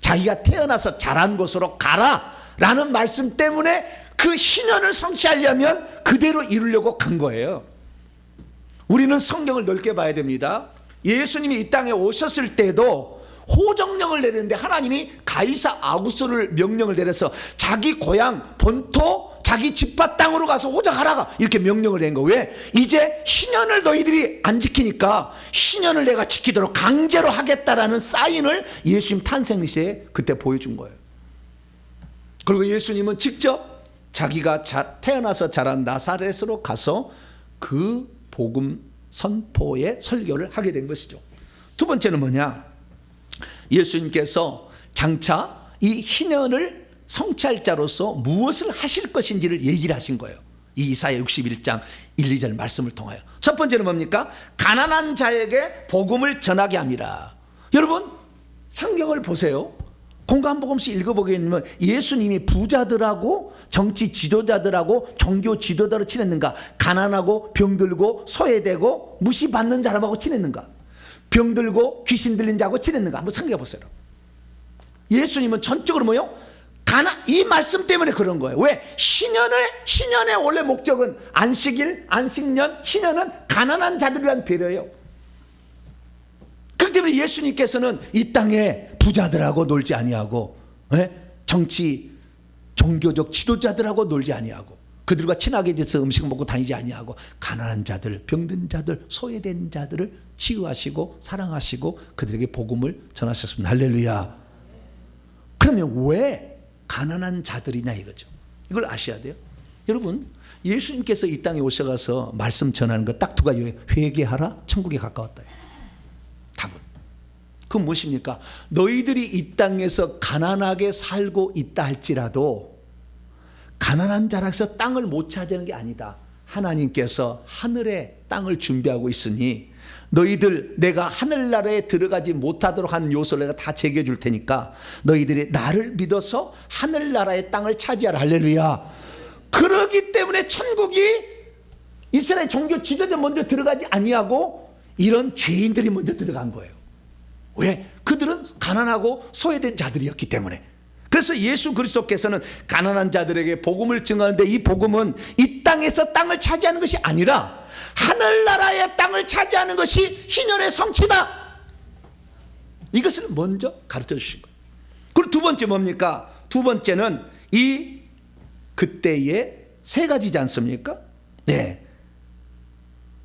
Speaker 3: 자기가 태어나서 자란 곳으로 가라 라는 말씀 때문에 그 희년을 성취하려면 그대로 이루려고 간 거예요. 우리는 성경을 넓게 봐야 됩니다. 예수님이 이 땅에 오셨을 때도 호정령을 내렸는데 하나님이 가이사 아구스를 명령을 내려서 자기 고향 본토 자기 집밭 땅으로 가서 호적하라가 이렇게 명령을 낸 거. 왜? 이제 희년을 너희들이 안 지키니까 희년을 내가 지키도록 강제로 하겠다라는 사인을 예수님 탄생 시에 그때 보여준 거예요. 그리고 예수님은 직접 자기가 태어나서 자란 나사렛으로 가서 그 복음 선포의 설교를 하게 된 것이죠. 두 번째는 뭐냐? 예수님께서 장차 이 희년을 성취할 자로서 무엇을 하실 것인지를 얘기를 하신 거예요. 이 이사야 61장 1, 2절 말씀을 통하여. 첫 번째는 뭡니까? 가난한 자에게 복음을 전하게 합니다. 여러분 성경을 보세요. 공부 한 복음씩 읽어보게 되면 예수님이 부자들하고 정치 지도자들하고 종교 지도자로 친했는가? 가난하고 병들고 소외되고 무시받는 사람하고 친했는가? 병들고 귀신 들린 자하고 친했는가? 한번 생각해 보세요. 예수님은 전적으로 뭐요? 이 말씀 때문에 그런 거예요. 왜? 희년의 원래 목적은 안식일, 안식년, 희년은 가난한 자들을 위한 배려예요. 그렇기 때문에 예수님께서는 이 땅에 부자들하고 놀지 아니하고, 정치 종교적 지도자들하고 놀지 아니하고, 그들과 친하게 지내서 음식 먹고 다니지 아니하고, 가난한 자들, 병든 자들, 소외된 자들을 치유하시고 사랑하시고 그들에게 복음을 전하셨습니다. 할렐루야. 그러면 왜 가난한 자들이냐 이거죠. 이걸 아셔야 돼요. 여러분 예수님께서 이 땅에 오셔가서 말씀 전하는 거 딱 두 가지. 회개하라, 천국에 가까웠다. 답은 그건 무엇입니까? 너희들이 이 땅에서 가난하게 살고 있다 할지라도 가난한 자라서 땅을 못 차지하는 게 아니다. 하나님께서 하늘에 땅을 준비하고 있으니 너희들 내가 하늘나라에 들어가지 못하도록 하는 요소를 내가 다 제기해 줄 테니까 너희들이 나를 믿어서 하늘나라의 땅을 차지하라. 할렐루야. 그러기 때문에 천국이 이스라엘 종교 지도자 먼저 들어가지 아니하고 이런 죄인들이 먼저 들어간 거예요. 왜? 그들은 가난하고 소외된 자들이었기 때문에. 그래서 예수 그리스도께서는 가난한 자들에게 복음을 증언하는데 이 복음은 이 땅에서 땅을 차지하는 것이 아니라 하늘나라의 땅을 차지하는 것이 희년의 성취다. 이것을 먼저 가르쳐 주신 거예요. 그리고 두 번째 뭡니까? 두 번째는 이 그때의 세 가지지 않습니까? 네.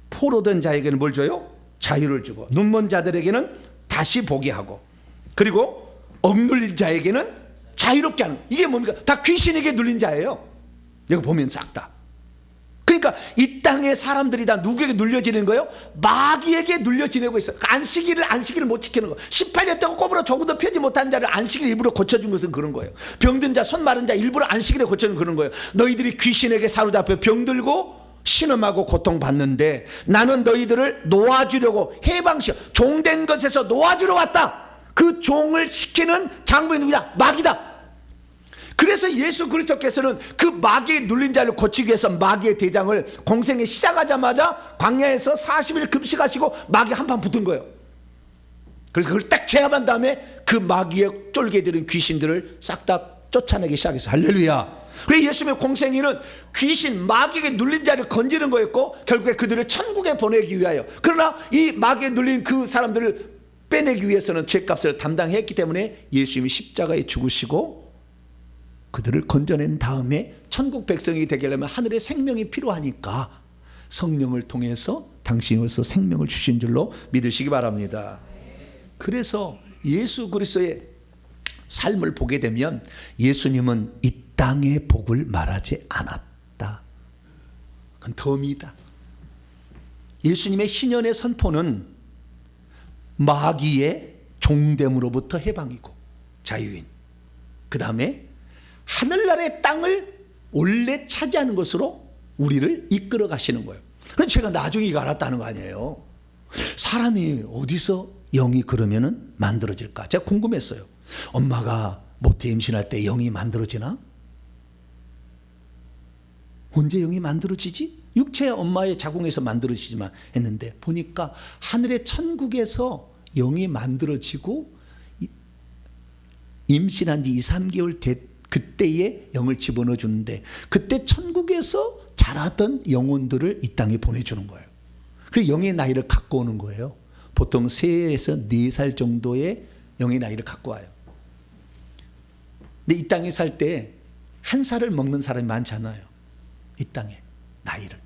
Speaker 3: 포로된 자에게는 뭘 줘요? 자유를 주고, 눈먼 자들에게는 다시 보게 하고, 그리고 억눌린 자에게는 자유롭게 하는. 이게 뭡니까? 다 귀신에게 눌린 자예요. 여기 보면 싹 다. 그러니까 이 땅의 사람들이 다 누구에게 눌려지는 거예요? 마귀에게 눌려 지내고 있어요. 안식일을 못 지키는 거. 18년 동안 꼽으로 조금도 펴지 못한 자를 안식일 일부러 고쳐준 것은 그런 거예요. 병든 자, 손 마른 자 일부러 안식일에 고쳐준 그런 거예요. 너희들이 귀신에게 사로잡혀 병들고 신음하고 고통받는데 나는 너희들을 놓아주려고 해방시켜 종된 것에서 놓아주러 왔다. 그 종을 시키는 장본이 누구냐? 마귀다. 그래서 예수 그리스도께서는 그 마귀에 눌린 자를 고치기 위해서 마귀의 대장을 공생에 시작하자마자 광야에서 40일 금식하시고 마귀 한판 붙은 거예요. 그래서 그걸 딱 제압한 다음에 그 마귀의 쫄개들은 귀신들을 싹 다 쫓아내기 시작했어요. 할렐루야. 그래서 예수님의 공생애는 귀신 마귀에게 눌린 자를 건지는 거였고 결국에 그들을 천국에 보내기 위하여. 그러나 이 마귀에 눌린 그 사람들을 빼내기 위해서는 죄값을 담당했기 때문에 예수님이 십자가에 죽으시고 그들을 건져낸 다음에 천국 백성이 되려면 하늘의 생명이 필요하니까 성령을 통해서 당신으로서 생명을 주신 줄로 믿으시기 바랍니다. 그래서 예수 그리스도의 삶을 보게 되면 예수님은 이 땅의 복을 말하지 않았다. 그건 덤이다. 예수님의 희년의 선포는 마귀의 종됨으로부터 해방이고 자유인, 그 다음에 하늘나라의 땅을 원래 차지하는 것으로 우리를 이끌어 가시는 거예요. 그래서 제가 나중에 이거 알았다는 거 아니에요. 사람이 어디서 영이 그러면은 만들어질까? 제가 궁금했어요. 엄마가 모태 임신할 때 영이 만들어지나? 언제 영이 만들어지지? 육체의 엄마의 자궁에서 만들어지지만 했는데 보니까 하늘의 천국에서 영이 만들어지고 임신한 지 2, 3개월 그때에 영을 집어넣어 주는데 그때 천국에서 자라던 영혼들을 이 땅에 보내주는 거예요. 그래서 영의 나이를 갖고 오는 거예요. 보통 3에서 4살 정도의 영의 나이를 갖고 와요. 근데 이 땅에 살 때 한 살을 먹는 사람이 많지 않아요. 이 땅에 나이를.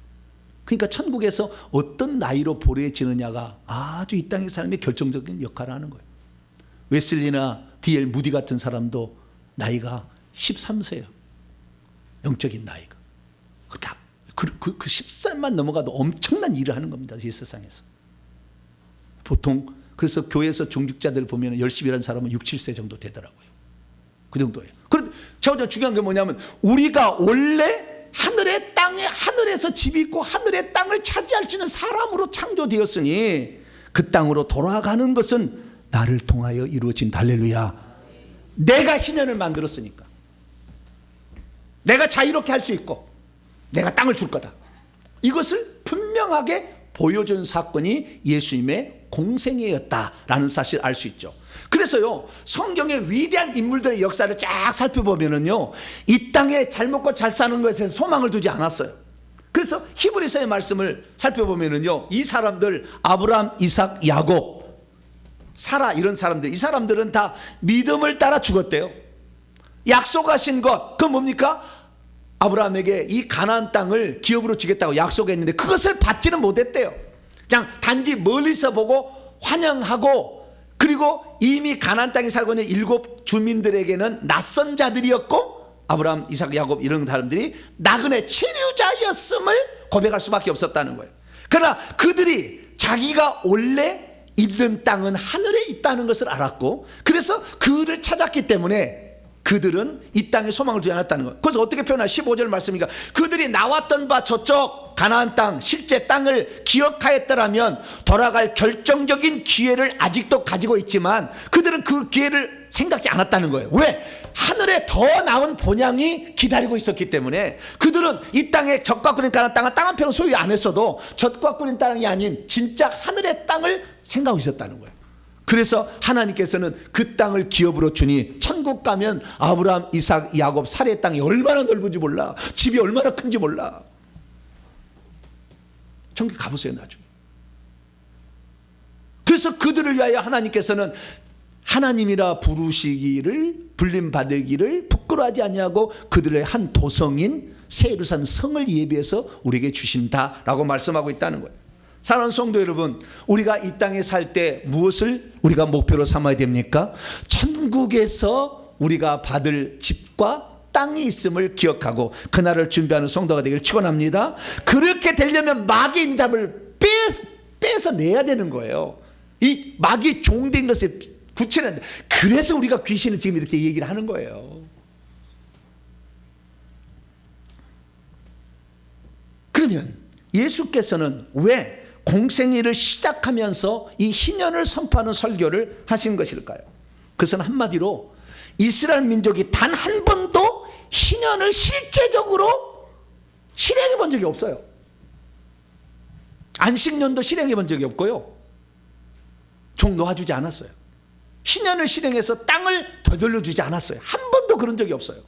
Speaker 3: 그러니까 천국에서 어떤 나이로 보내지느냐가 아주 이 땅의 삶의 결정적인 역할을 하는 거예요. 웨슬리나 D.L. 무디 같은 사람도 나이가 13세예요. 영적인 나이가. 그 10살만 넘어가도 엄청난 일을 하는 겁니다. 이 세상에서. 보통 그래서 교회에서 중직자들 보면 열심히 일하는 사람은 6, 7세 정도 되더라고요. 그 정도예요. 그런데 제가 중요한 게 뭐냐면 우리가 원래 하늘의 땅에 하늘에서 집 있고 하늘의 땅을 차지할 수 있는 사람으로 창조되었으니 그 땅으로 돌아가는 것은 나를 통하여 이루어진 할렐루야. 내가 희년을 만들었으니까 내가 자유롭게 할 수 있고 내가 땅을 줄 거다. 이것을 분명하게 보여준 사건이 예수님의 공생애였다라는 사실을 알 수 있죠. 그래서요 성경의 위대한 인물들의 역사를 쫙 살펴보면은요 이 땅에 잘 먹고 잘 사는 것에 소망을 두지 않았어요. 그래서 히브리서의 말씀을 살펴보면은요 이 사람들 아브라함, 이삭, 야곱, 사라 이런 사람들 이 사람들은 다 믿음을 따라 죽었대요. 약속하신 것 그건 뭡니까? 아브라함에게 이 가나안 땅을 기업으로 주겠다고 약속했는데 그것을 받지는 못했대요. 그냥 단지 멀리서 보고 환영하고 그리고 이미 가나안 땅에 살고 있는 7 주민들에게는 낯선 자들이었고 아브라함, 이삭, 야곱 이런 사람들이 나그네 체류자였음을 고백할 수밖에 없었다는 거예요. 그러나 그들이 자기가 원래 있는 땅은 하늘에 있다는 것을 알았고 그래서 그를 찾았기 때문에 그들은 이 땅에 소망을 두지 않았다는 것. 그래서 어떻게 표현하냐? 15절 말씀이니까 그들이 나왔던 바 저쪽 가나안 땅, 실제 땅을 기억하였더라면 돌아갈 결정적인 기회를 아직도 가지고 있지만 그들은 그 기회를 생각지 않았다는 거예요. 왜? 하늘에 더 나은 본향이 기다리고 있었기 때문에 그들은 이 땅에 젖과 꿀인 가나안 땅은 땅 한 평 소유 안 했어도 젖과 꿀인 땅이 아닌 진짜 하늘의 땅을 생각하고 있었다는 거예요. 그래서 하나님께서는 그 땅을 기업으로 주니 천국 가면 아브라함, 이삭, 야곱, 사레의 땅이 얼마나 넓은지 몰라. 집이 얼마나 큰지 몰라. 천국 가보세요 나중에. 그래서 그들을 위하여 하나님께서는 하나님이라 부르시기를 불림받으기를 부끄러워하지 아니하고 그들의 한 도성인 새 예루살렘 성을 예비해서 우리에게 주신다라고 말씀하고 있다는 거예요. 사랑하는 성도 여러분, 우리가 이 땅에 살 때 무엇을 우리가 목표로 삼아야 됩니까? 천국에서 우리가 받을 집과 땅이 있음을 기억하고 그날을 준비하는 성도가 되기를 축원합니다. 그렇게 되려면 마귀의 인답을 뺏어내야 되는 거예요. 이 마귀의 종된 것을 구체는. 그래서 우리가 귀신을 지금 이렇게 얘기를 하는 거예요. 그러면 예수께서는 왜 공생애를 시작하면서 이 희년을 선포하는 설교를 하신 것일까요? 그것은 한마디로 이스라엘 민족이 단 한 번도 희년을 실제적으로 실행해 본 적이 없어요. 안식년도 실행해 본 적이 없고요. 종 놓아주지 않았어요. 희년을 실행해서 땅을 되돌려주지 않았어요. 한 번도 그런 적이 없어요.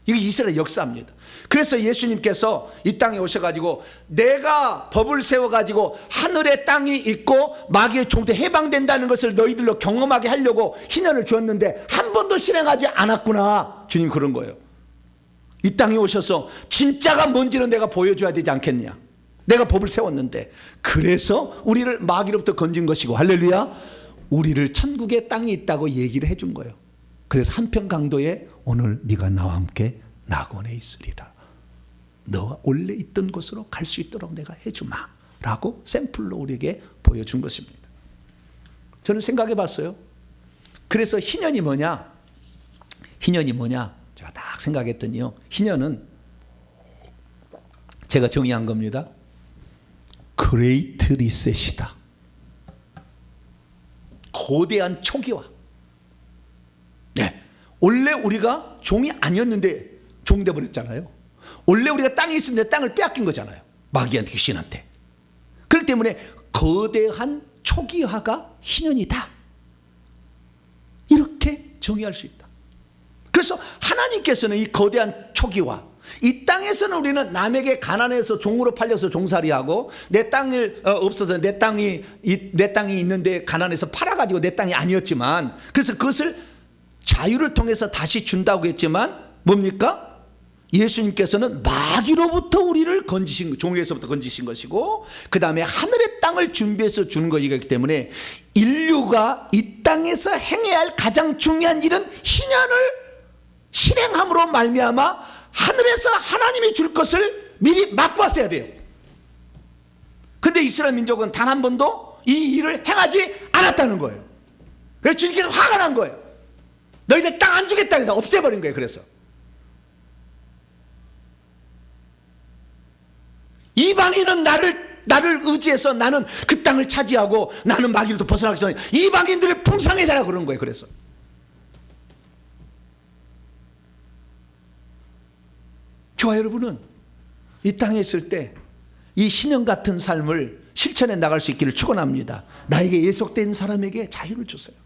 Speaker 3: 이게 이스라엘 역사입니다. 그래서 예수님께서 이 땅에 오셔가지고 내가 법을 세워가지고 하늘의 땅이 있고 마귀의 종대 해방된다는 것을 너희들로 경험하게 하려고 희년을 주었는데 한 번도 실행하지 않았구나. 주님 그런 거예요. 이 땅에 오셔서 진짜가 뭔지는 내가 보여줘야 되지 않겠냐. 내가 법을 세웠는데. 그래서 우리를 마귀로부터 건진 것이고 할렐루야. 우리를 천국의 땅이 있다고 얘기를 해준 거예요. 그래서 한평강도에 오늘 네가 나와 함께 낙원에 있으리라. 너가 원래 있던 곳으로 갈 수 있도록 내가 해주마 라고 샘플로 우리에게 보여준 것입니다. 저는 생각해 봤어요. 그래서 희년이 뭐냐? 희년이 뭐냐? 제가 딱 생각했더니요. 희년은 제가 정의한 겁니다. 그레이트 리셋이다. 거대한 초기화. 네. 원래 우리가 종이 아니었는데 종 돼버렸잖아요. 원래 우리가 땅에 있었는데 땅을 빼앗긴 거잖아요. 마귀한테, 귀신한테. 그렇기 때문에 거대한 초기화가 희년이다. 이렇게 정의할 수 있다. 그래서 하나님께서는 이 거대한 초기화, 이 땅에서는 우리는 남에게 가난해서 종으로 팔려서 종살이하고 내 땅을 없어서 내 땅이 있는데 가난해서 팔아가지고 내 땅이 아니었지만, 그래서 그것을 자유를 통해서 다시 준다고 했지만 뭡니까? 예수님께서는 마귀로부터 우리를 건지신, 종에서부터 건지신 것이고 그 다음에 하늘의 땅을 준비해서 주는 것이기 때문에 인류가 이 땅에서 행해야 할 가장 중요한 일은 희년을 실행함으로 말미암아 하늘에서 하나님이 줄 것을 미리 맛보았어야 돼요. 근데 이스라엘 민족은 단 한 번도 이 일을 행하지 않았다는 거예요. 그래서 주님께서 화가 난 거예요. 너희들 땅 안 주겠다 해서 없애버린 거예요. 그래서 이방인은 나를 의지해서 나는 그 땅을 차지하고 나는 마귀로부터 벗어나기 전에 이방인들을 풍성해져라 그런 거예요. 그래서 저와 여러분은 이 땅에 있을 때 이 희년 같은 삶을 실천해 나갈 수 있기를 축원합니다. 나에게 예속된 사람에게 자유를 주세요.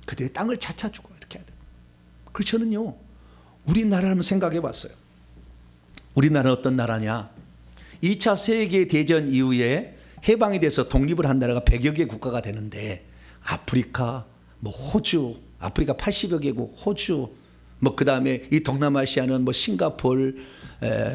Speaker 3: 그들의 땅을 찾아주고 이렇게 해야 돼요. 그래서 저는요, 우리나라를 생각해 봤어요. 우리나라는 어떤 나라냐? 2차 세계대전 이후에 해방이 돼서 독립을 한 나라가 100여 개 국가가 되는데 아프리카, 호주, 아프리카 80여 개국, 호주, 그 다음에 이 동남아시아는 싱가포르,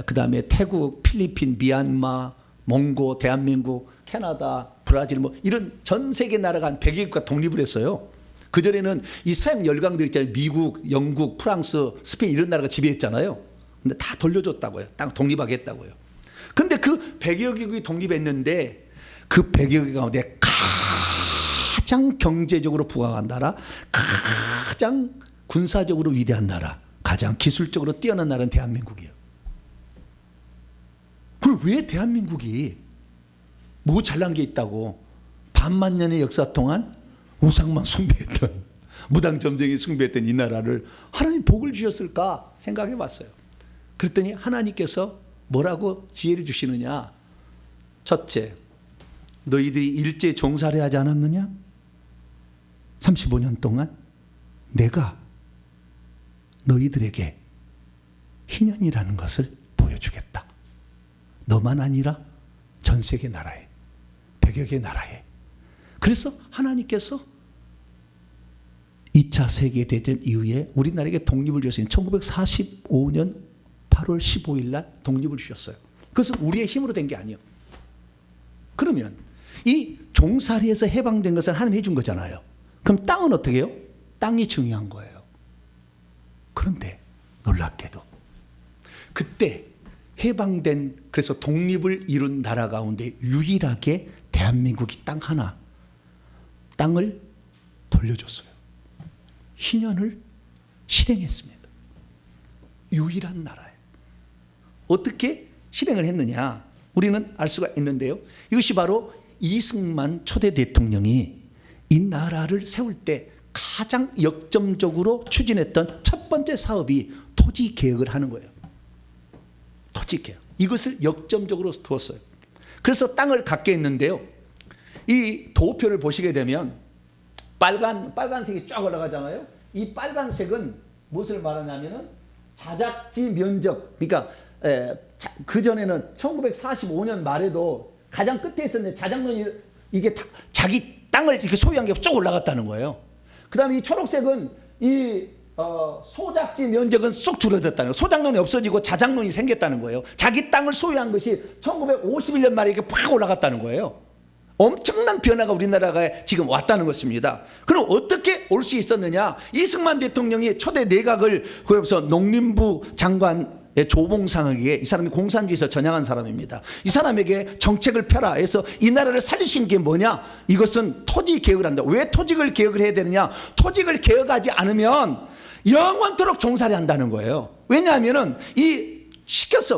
Speaker 3: 그 다음에 태국, 필리핀, 미얀마, 몽고, 대한민국, 캐나다, 브라질 이런 전 세계 나라가 한 100여 개국가 독립을 했어요. 그전에는 이 서양 열강들 있잖아요. 미국, 영국, 프랑스, 스페인 이런 나라가 지배했잖아요. 근데 다 돌려줬다고요. 땅 독립하게 했다고요. 근데 그 100여 개국이 독립했는데 그 100여 개 가운데 가장 경제적으로 부강한 나라, 가장 군사적으로 위대한 나라, 가장 기술적으로 뛰어난 나라는 대한민국이에요. 그럼 왜 대한민국이 뭐 잘난 게 있다고 반만 년의 역사 동안 우상만 숭배했던, 무당점쟁이 숭배했던 이 나라를 하나님 복을 주셨을까 생각해 봤어요. 그랬더니 하나님께서 뭐라고 지혜를 주시느냐. 첫째, 너희들이 일제 종살이 하지 않았느냐? 35년 동안 내가 너희들에게 희년이라는 것을 보여주겠다. 너만 아니라 전 세계 나라에, 100여 개 나라에. 그래서 하나님께서 2차 세계대전 이후에 우리나라에게 독립을 주셨어요. 1945년 8월 15일 날 독립을 주셨어요. 그것은 우리의 힘으로 된 게 아니에요. 그러면 이 종살이에서 해방된 것을 하나님이 해준 거잖아요. 그럼 땅은 어떻게 해요? 땅이 중요한 거예요. 그런데 놀랍게도 그때 해방된, 그래서 독립을 이룬 나라 가운데 유일하게 대한민국이 땅을 돌려줬어요. 희년을 실행했습니다. 유일한 나라예요. 어떻게 실행을 했느냐 우리는 알 수가 있는데요. 이것이 바로 이승만 초대 대통령이 이 나라를 세울 때 가장 역점적으로 추진했던 첫 번째 사업이 토지 개혁을 하는 거예요. 토지 개혁. 이것을 역점적으로 두었어요. 그래서 땅을 갖게 했는데요. 이 도표를 보시게 되면 빨간색이 쫙 올라가잖아요. 이 빨간색은 무엇을 말하냐면은 자작지 면적. 그러니까 그전에는 1945년 말에도 가장 끝에 있었는데 자작론이 이게 자기 땅을 이렇게 소유한 게 쭉 올라갔다는 거예요. 그 다음에 이 초록색은 이 소작지 면적은 쑥 줄어들었다는 거예요. 소작론이 없어지고 자작론이 생겼다는 거예요. 자기 땅을 소유한 것이 1951년 말에 이렇게 팍 올라갔다는 거예요. 엄청난 변화가 우리나라가 지금 왔다는 것입니다. 그럼 어떻게 올 수 있었느냐? 이승만 대통령이 초대 내각을 그래서 농림부 장관의 조봉상에게, 이 사람이 공산주의에서 전향한 사람입니다. 이 사람에게 정책을 펴라 해서 이 나라를 살릴 수 있는 게 뭐냐? 이것은 토지 개혁을 한다. 왜 토지를 개혁을 해야 되느냐? 토지를 개혁하지 않으면 영원토록 종살이 한다는 거예요. 왜냐하면은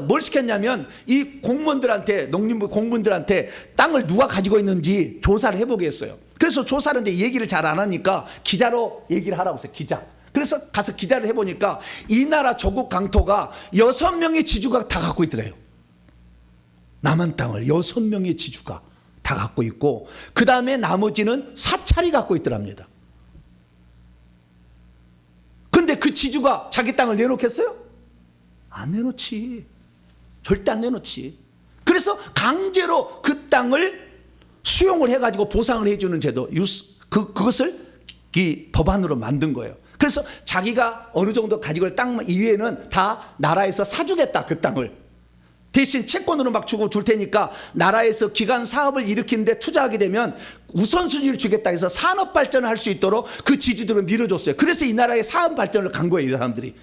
Speaker 3: 뭘 시켰냐면 이 공무원들한테, 농림부 공무원들한테 땅을 누가 가지고 있는지 조사를 해보게 했어요. 그래서 조사를 했는데 얘기를 잘 안 하니까 기자로 얘기를 하라고 했어요. 기자. 그래서 가서 기자를 해보니까 이 나라 조국 강토가 6명의 지주가 다 갖고 있더래요. 남한 땅을 6명의 지주가 다 갖고 있고, 그 다음에 나머지는 사찰이 갖고 있더랍니다. 근데 그 지주가 자기 땅을 내놓겠어요? 안 내놓지. 절대 안 내놓지. 그래서 강제로 그 땅을 수용을 해가지고 보상을 해주는 제도, 그것을 이 법안으로 만든 거예요. 그래서 자기가 어느 정도 가지고 있는 땅 이외에는 다 나라에서 사주겠다. 그 땅을 대신 채권으로 막 주고 줄 테니까 나라에서 기관 사업을 일으키는데 투자하게 되면 우선순위를 주겠다 해서 산업 발전을 할 수 있도록 그 지주들을 밀어줬어요. 그래서 이 나라의 사업 발전을 간 거예요. 이 사람들이.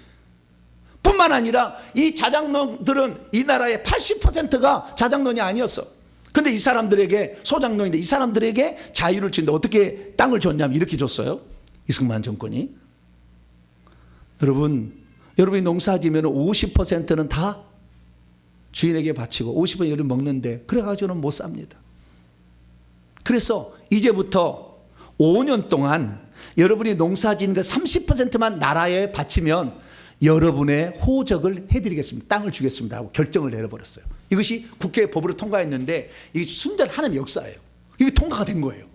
Speaker 3: 뿐만 아니라 이 자작론들은 이 나라의 80%가 자작론이 아니었어. 근데 이 사람들에게, 소작론인데 이 사람들에게 자유를 주는데 어떻게 땅을 줬냐면 이렇게 줬어요. 이승만 정권이. 여러분이 농사 지면 50%는 다 주인에게 바치고 50%는 여러분 먹는데, 그래가지고는 못 삽니다. 그래서 이제부터 5년 동안 여러분이 농사 지는 거 30%만 나라에 바치면 여러분의 호적을 해드리겠습니다. 땅을 주겠습니다 하고 결정을 내려버렸어요. 이것이 국회 법으로 통과했는데 이게 순전 하나님의 역사예요. 이게 통과가 된 거예요.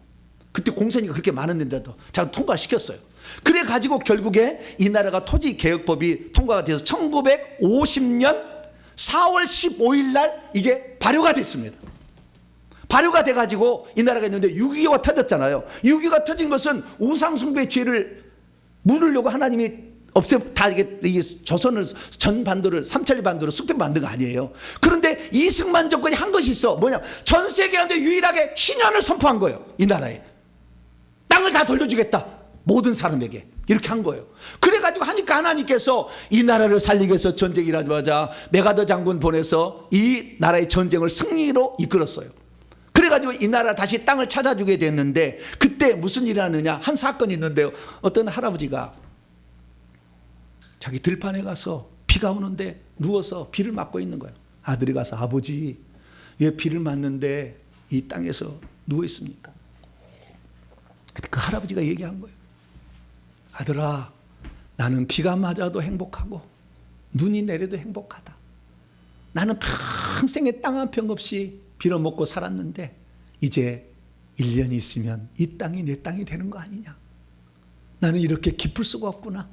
Speaker 3: 그때 공선이가 그렇게 많았는데도 자 통과시켰어요. 그래가지고 결국에 이 나라가 토지개혁법이 통과가 돼서 1950년 4월 15일 날 이게 발효가 됐습니다. 발효가 돼가지고 이 나라가 있는데 6.25가 터졌잖아요. 6.25가 터진 것은 우상숭배의 죄를 물으려고 하나님이 다 이게 조선을 전반도를 삼천리 반도를 쑥대로 만든 거 아니에요. 그런데 이승만 정권이 한 것이 있어. 뭐냐? 전 세계한테 유일하게 희년을 선포한 거예요. 이 나라에 땅을 다 돌려주겠다. 모든 사람에게 이렇게 한 거예요. 그래가지고 하니까 하나님께서 이 나라를 살리기 위해서 전쟁이 일어나자마자 메가더 장군 보내서 이 나라의 전쟁을 승리로 이끌었어요. 그래가지고 이 나라 다시 땅을 찾아주게 됐는데, 그때 무슨 일이 났느냐? 한 사건이 있는데요. 어떤 할아버지가 자기 들판에 가서 비가 오는데 누워서 비를 맞고 있는 거예요. 아들이 가서 아버지 왜 비를 맞는데 이 땅에서 누워 있습니까? 그 할아버지가 얘기한 거예요. 아들아, 나는 비가 맞아도 행복하고 눈이 내려도 행복하다. 나는 평생에 땅 한 평 없이 빌어먹고 살았는데 이제 1년이 있으면 이 땅이 내 땅이 되는 거 아니냐. 나는 이렇게 기쁠 수가 없구나.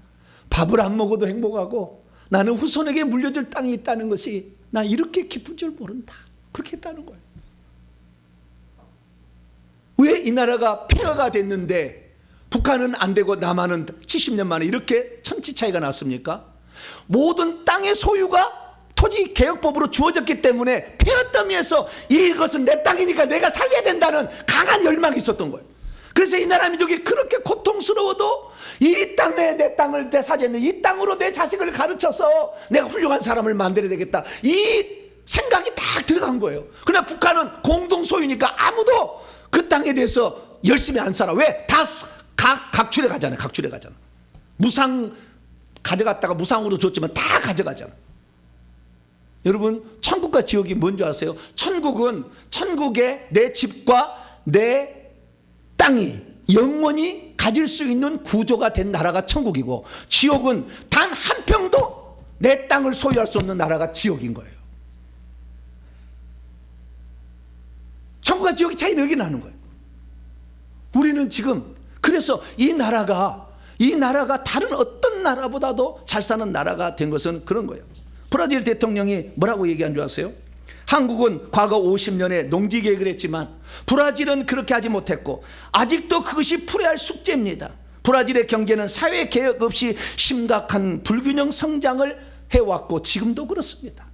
Speaker 3: 밥을 안 먹어도 행복하고 나는 후손에게 물려줄 땅이 있다는 것이 나 이렇게 기쁜 줄 모른다. 그렇게 했다는 거예요. 왜 이 나라가 폐허가 됐는데 북한은 안 되고 남한은 70년 만에 이렇게 천지 차이가 났습니까? 모든 땅의 소유가 토지개혁법으로 주어졌기 때문에 폐허 더미에서 이것은 내 땅이니까 내가 살려야 된다는 강한 열망이 있었던 거예요. 그래서 이 나라 민족이 그렇게 고통스러워도 이 땅에 내 땅을 내 사죄했네, 이 땅으로 내 자식을 가르쳐서 내가 훌륭한 사람을 만들어야 되겠다, 이 생각이 딱 들어간 거예요. 그러나 북한은 공동 소유니까 아무도 그 땅에 대해서 열심히 안 살아. 왜? 다 각출해 가잖아요. 각출해 가잖아. 무상 가져갔다가 무상으로 줬지만 다 가져가잖아. 여러분, 천국과 지옥이 뭔지 아세요? 천국은 천국에 내 집과 내 땅이 영원히 가질 수 있는 구조가 된 나라가 천국이고, 지옥은 단 한 평도 내 땅을 소유할 수 없는 나라가 지옥인 거예요. 천국과 지옥의 차이는 여기 나는 거예요. 우리는 지금 그래서 이 나라가 다른 어떤 나라보다도 잘 사는 나라가 된 것은 그런 거예요. 브라질 대통령이 뭐라고 얘기한 줄 아세요? 한국은 과거 50년에 농지개혁을 했지만 브라질은 그렇게 하지 못했고 아직도 그것이 풀어야 할 숙제입니다. 브라질의 경제는 사회개혁 없이 심각한 불균형 성장을 해왔고 지금도 그렇습니다.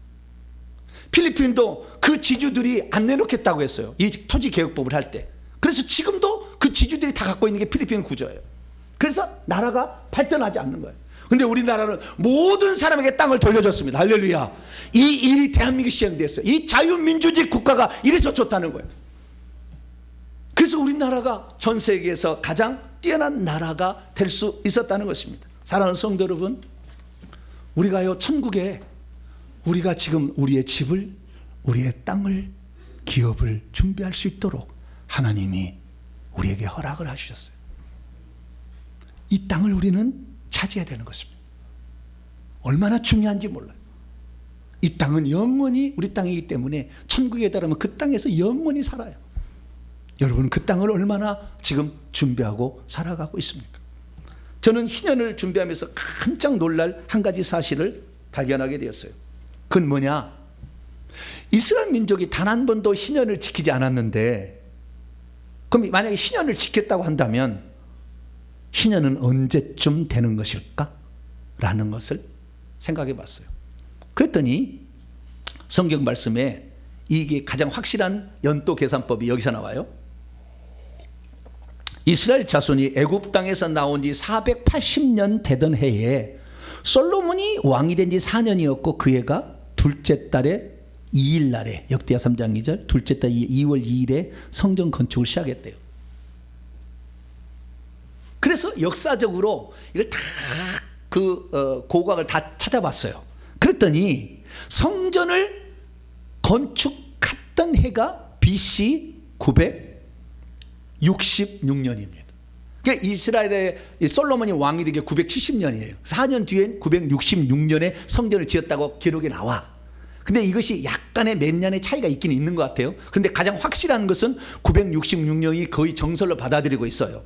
Speaker 3: 필리핀도 그 지주들이 안 내놓겠다고 했어요. 이 토지개혁법을 할 때. 그래서 지금도 그 지주들이 다 갖고 있는 게 필리핀 구조예요. 그래서 나라가 발전하지 않는 거예요. 근데 우리나라는 모든 사람에게 땅을 돌려줬습니다. 할렐루야. 이 일이 대한민국이 시행됐어요. 이 자유민주주의 국가가 이래서 좋다는 거예요. 그래서 우리나라가 전 세계에서 가장 뛰어난 나라가 될 수 있었다는 것입니다. 사랑하는 성도 여러분, 우리가요 천국에 우리가 지금 우리의 집을, 우리의 땅을, 기업을 준비할 수 있도록 하나님이 우리에게 허락을 하셨어요. 이 땅을 우리는 차지해야 되는 것입니다. 얼마나 중요한지 몰라요. 이 땅은 영원히 우리 땅이기 때문에 천국에 달하면 그 땅에서 영원히 살아요. 여러분은 그 땅을 얼마나 지금 준비하고 살아가고 있습니까? 저는 희년을 준비하면서 깜짝 놀랄 한 가지 사실을 발견하게 되었어요. 그건 뭐냐? 이스라엘 민족이 단 한 번도 희년을 지키지 않았는데, 그럼 만약에 희년을 지켰다고 한다면 희년은 언제쯤 되는 것일까? 라는 것을 생각해 봤어요. 그랬더니 성경 말씀에 이게 가장 확실한 연도 계산법이 여기서 나와요. 이스라엘 자손이 애굽 땅에서 나온 지 480년 되던 해에 솔로몬이 왕이 된 지 4년이었고 그 해가 둘째 달에 2일 날에, 역대하 3장 2절, 둘째 달 2월 2일에 성전 건축을 시작했대요. 그래서 역사적으로 이걸 다 고각을 다 찾아봤어요. 그랬더니 성전을 건축했던 해가 BC 966년입니다. 그러니까 이스라엘의 솔로몬이 왕이 된 게 970년이에요. 4년 뒤엔 966년에 성전을 지었다고 기록이 나와. 근데 이것이 약간의 몇 년의 차이가 있긴 있는 것 같아요. 근데 가장 확실한 것은 966년이 거의 정설로 받아들이고 있어요.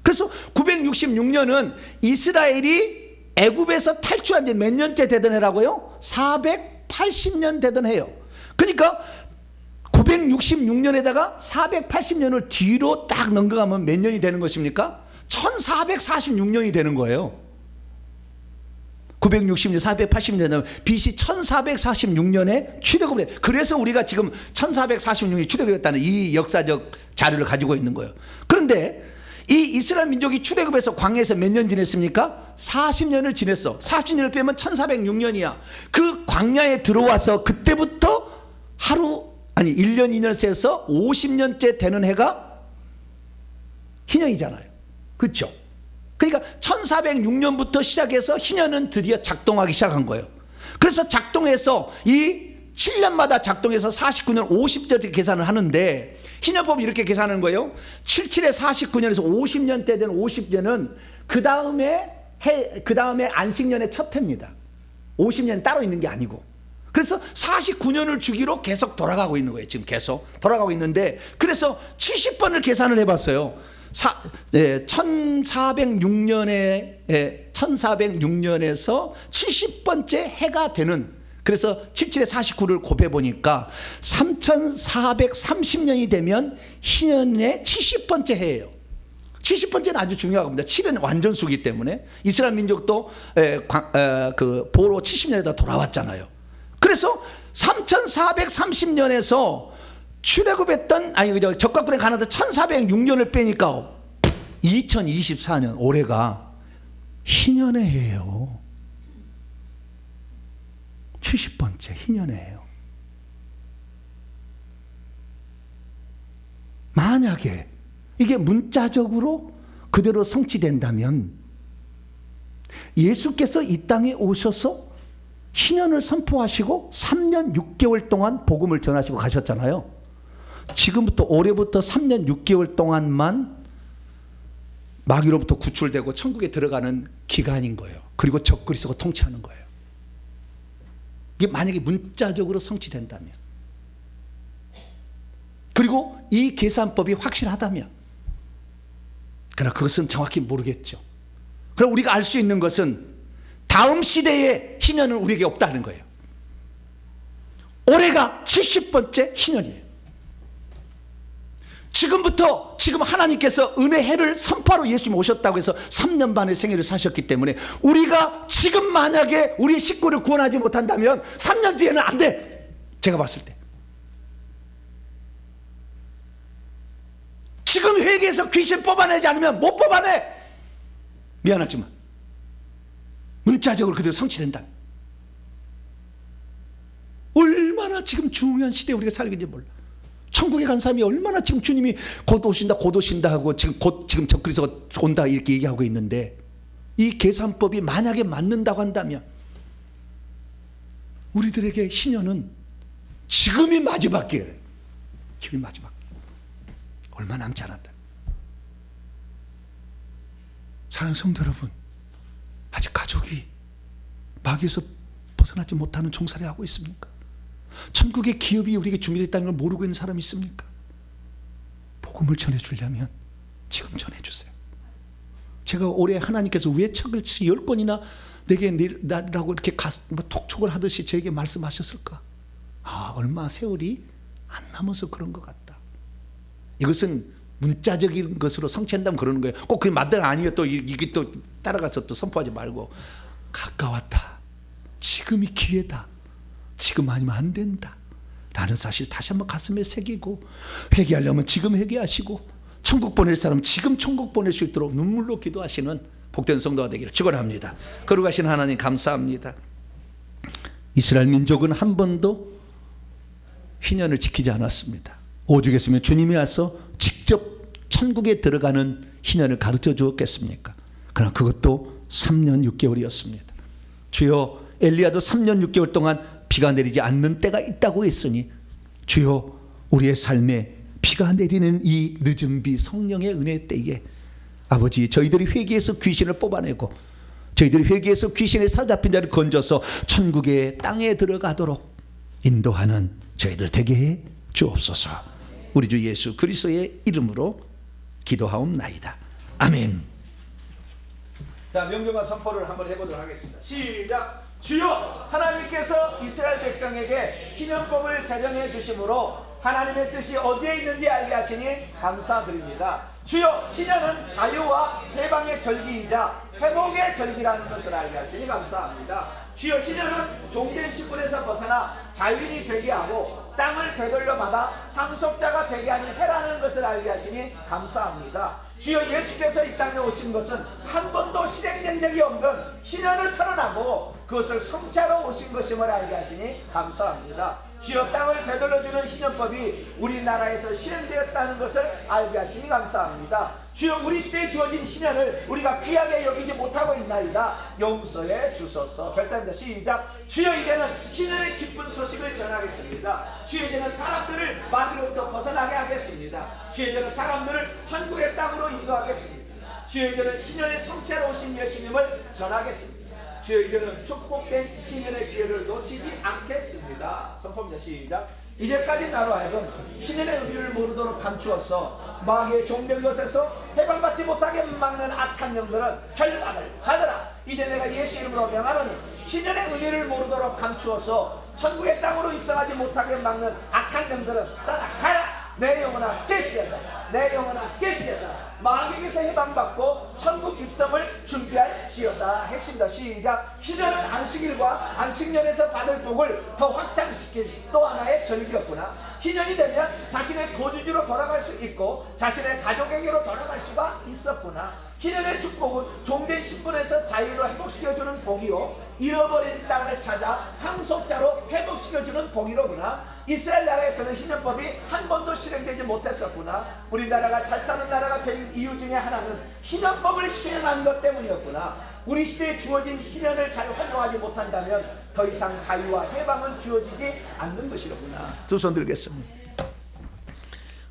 Speaker 3: 그래서 966년은 이스라엘이 애굽에서 탈출한 지 몇 년째 되던 해라고요? 480년 되던 해요. 그러니까 966년에다가 480년을 뒤로 딱 넘어가면 몇 년이 되는 것입니까? 1446년이 되는 거예요. 960년, 480년, BC 1446년에 출애굽을 해. 그래서 우리가 지금 1446년이 출애굽했다는 이 역사적 자료를 가지고 있는 거예요. 그런데 이 이스라엘 민족이 출애굽해서 광야에서 몇 년 지냈습니까? 40년을 지냈어. 40년을 빼면 1406년이야. 그 광야에 들어와서 그때부터 1년 2년 세서 50년째 되는 해가 희년이잖아요. 그렇죠? 그러니까 1406년부터 시작해서 희년은 드디어 작동하기 시작한 거예요. 그래서 작동해서 이 7년마다 작동해서 49년 50절 계산을 하는데 희년법이 이렇게 계산하는 거예요. 77에 49년에서 50년 때 되는 50년은 그 다음에 안식년의 첫 해입니다. 50년 따로 있는 게 아니고. 그래서 49년을 주기로 계속 돌아가고 있는 거예요. 지금 계속 돌아가고 있는데, 그래서 70번을 계산을 해봤어요. 1406년에서 70번째 해가 되는, 그래서 77에 49를 곱해 보니까 3430년이 되면 희년의 70번째 해예요. 70번째는 아주 중요합니다. 7은 완전수기 때문에 이스라엘 민족도 그 보로 70년에다 돌아왔잖아요. 그래서 3430년에서 출애굽했던 적각군에 가나다 1406년을 빼니까 2024년 올해가 희년의 해예요. 70번째 희년의 해예요. 만약에 이게 문자적으로 그대로 성취된다면 예수께서 이 땅에 오셔서 희년을 선포하시고 3년 6개월 동안 복음을 전하시고 가셨잖아요. 지금부터 올해부터 3년 6개월 동안만 마귀로부터 구출되고 천국에 들어가는 기간인 거예요. 그리고 적그리스도가 통치하는 거예요. 이게 만약에 문자적으로 성취된다면, 그리고 이 계산법이 확실하다면, 그러나 그것은 정확히 모르겠죠. 그럼 우리가 알 수 있는 것은 다음 시대의 희년은 우리에게 없다는 거예요. 올해가 70번째 희년이에요. 지금 하나님께서 은혜 해를 선포하러 예수님 오셨다고 해서 3년 반의 생애를 사셨기 때문에 우리가 지금 만약에 우리의 식구를 구원하지 못한다면 3년 뒤에는 안 돼. 제가 봤을 때 지금 회개해서 귀신 뽑아내지 않으면 못 뽑아내. 미안하지만 문자적으로 그대로 성취된다. 얼마나 지금 중요한 시대에 우리가 살고 있는지 몰라. 천국에 간 사람이 얼마나 지금 주님이 곧 오신다 하고 지금 적그리스도가 온다 이렇게 얘기하고 있는데, 이 계산법이 만약에 맞는다고 한다면 우리들에게 희년은 지금이 마지막 기회예요. 지금이 마지막 기회. 얼마 남지 않았다. 사랑하는 성도 여러분, 아직 가족이 마귀에서 벗어나지 못하는 종살이 하고 있습니까? 천국의 기업이 우리에게 준비됐다는 걸 모르고 있는 사람이 있습니까? 복음을 전해주려면 지금 전해주세요. 제가 올해 하나님께서 왜 책을 10권이나 내게 내라고 이렇게 톡촉을 하듯이 저에게 말씀하셨을까? 얼마 세월이 안 남아서 그런 것 같다. 이것은 문자적인 것으로 성취한다면 그러는 거예요. 꼭 그게 맞다 아니에요. 또 이게 또 따라가서 또 선포하지 말고, 가까웠다. 지금이 기회다. 지금 아니면 안 된다 라는 사실 다시 한번 가슴에 새기고, 회개하려면 지금 회개하시고, 천국 보낼 사람은 지금 천국 보낼 수 있도록 눈물로 기도하시는 복된 성도가 되기를 축원합니다. 거룩하신 하나님 감사합니다. 이스라엘 민족은 한 번도 희년을 지키지 않았습니다. 오죽했으면 주님이 와서 직접 천국에 들어가는 희년을 가르쳐 주었겠습니까? 그러나 그것도 3년 6개월이었습니다. 주여, 엘리야도 3년 6개월 동안 비가 내리지 않는 때가 있다고 했으니 주여, 우리의 삶에 비가 내리는 이 늦은 비 성령의 은혜 때에 아버지, 저희들이 회개해서 귀신을 뽑아내고 저희들이 회개해서 귀신에 사로잡힌 자를 건져서 천국의 땅에 들어가도록 인도하는 저희들 되게 해 주옵소서. 우리 주 예수 그리스도의 이름으로 기도하옵나이다. 아멘. 자, 명령과 선포를 한번 해보도록 하겠습니다. 시작. 주여, 하나님께서 이스라엘 백성에게 희년법을 제정해 주심으로 하나님의 뜻이 어디에 있는지 알게 하시니 감사드립니다. 주여, 희년은 자유와 해방의 절기이자 회복의 절기라는 것을 알게 하시니 감사합니다. 주여, 희년은 종된 신분에서 벗어나 자유인이 되게 하고 땅을 되돌려 받아 상속자가 되게 하는 해라는 것을 알게 하시니 감사합니다. 주여, 예수께서 이 땅에 오신 것은 한 번도 실행된 적이 없는 희년을 선언하고 그것을 성취하러 오신 것임을 알게 하시니 감사합니다. 주여 땅을 되돌려주는 신현법이 우리나라에서 실행되었다는 것을 알게 하시니 감사합니다. 주여 우리 시대에 주어진 신현을 우리가 귀하게 여기지 못하고 있나이다. 용서해 주소서. 결단입니다. 시작. 주여 이제는 신현의 기쁜 소식을 전하겠습니다. 주여 이제는 사람들을 마귀로부터 벗어나게 하겠습니다. 주여 이제는 사람들을 천국의 땅으로 인도하겠습니다. 주여 이제는 신현의 성취하러 오신 예수님을 전하겠습니다. 주여 이제는 축복된 신년의 기회를 놓치지 않겠습니다. 선포입니다. 시작. 이제까지 나로 하여금 신년의 의미를 모르도록 감추어서 마귀의 종된 것에서 해방받지 못하게 막는 악한 영들은 결박을 받으라. 이제 내가 예수 이름으로 명하노니 신년의 의미를 모르도록 감추어서 천국의 땅으로 입성하지 못하게 막는 악한 영들은 떠나가라. 내 영혼아 깨지어다. 내 영혼아 깨지어다. 마귀에게서 해방받고 천국 입성을 준비할지어다. 핵심이다. 시작. 신년은 안식일과 안식년에서 받을 복을 더 확장시킨 또 하나의 절기였구나. 희년이 되면 자신의 거주지로 돌아갈 수 있고 자신의 가족에게로 돌아갈 수가 있었구나. 희년의 축복은 종된 신분에서 자유로 회복시켜주는 복이요 잃어버린 땅을 찾아 상속자로 회복시켜주는 복이로구나. 이스라엘 나라에서는 희년법이 한 번도 실행되지 못했었구나. 우리나라가 잘 사는 나라가 된 이유 중에 하나는 희년법을 시행한 것 때문이었구나. 우리 시대에 주어진 희년을 잘 활용하지 못한다면 더 이상 자유와 해방은 주어지지 않는 것이로구나. 두 손 들겠습니다.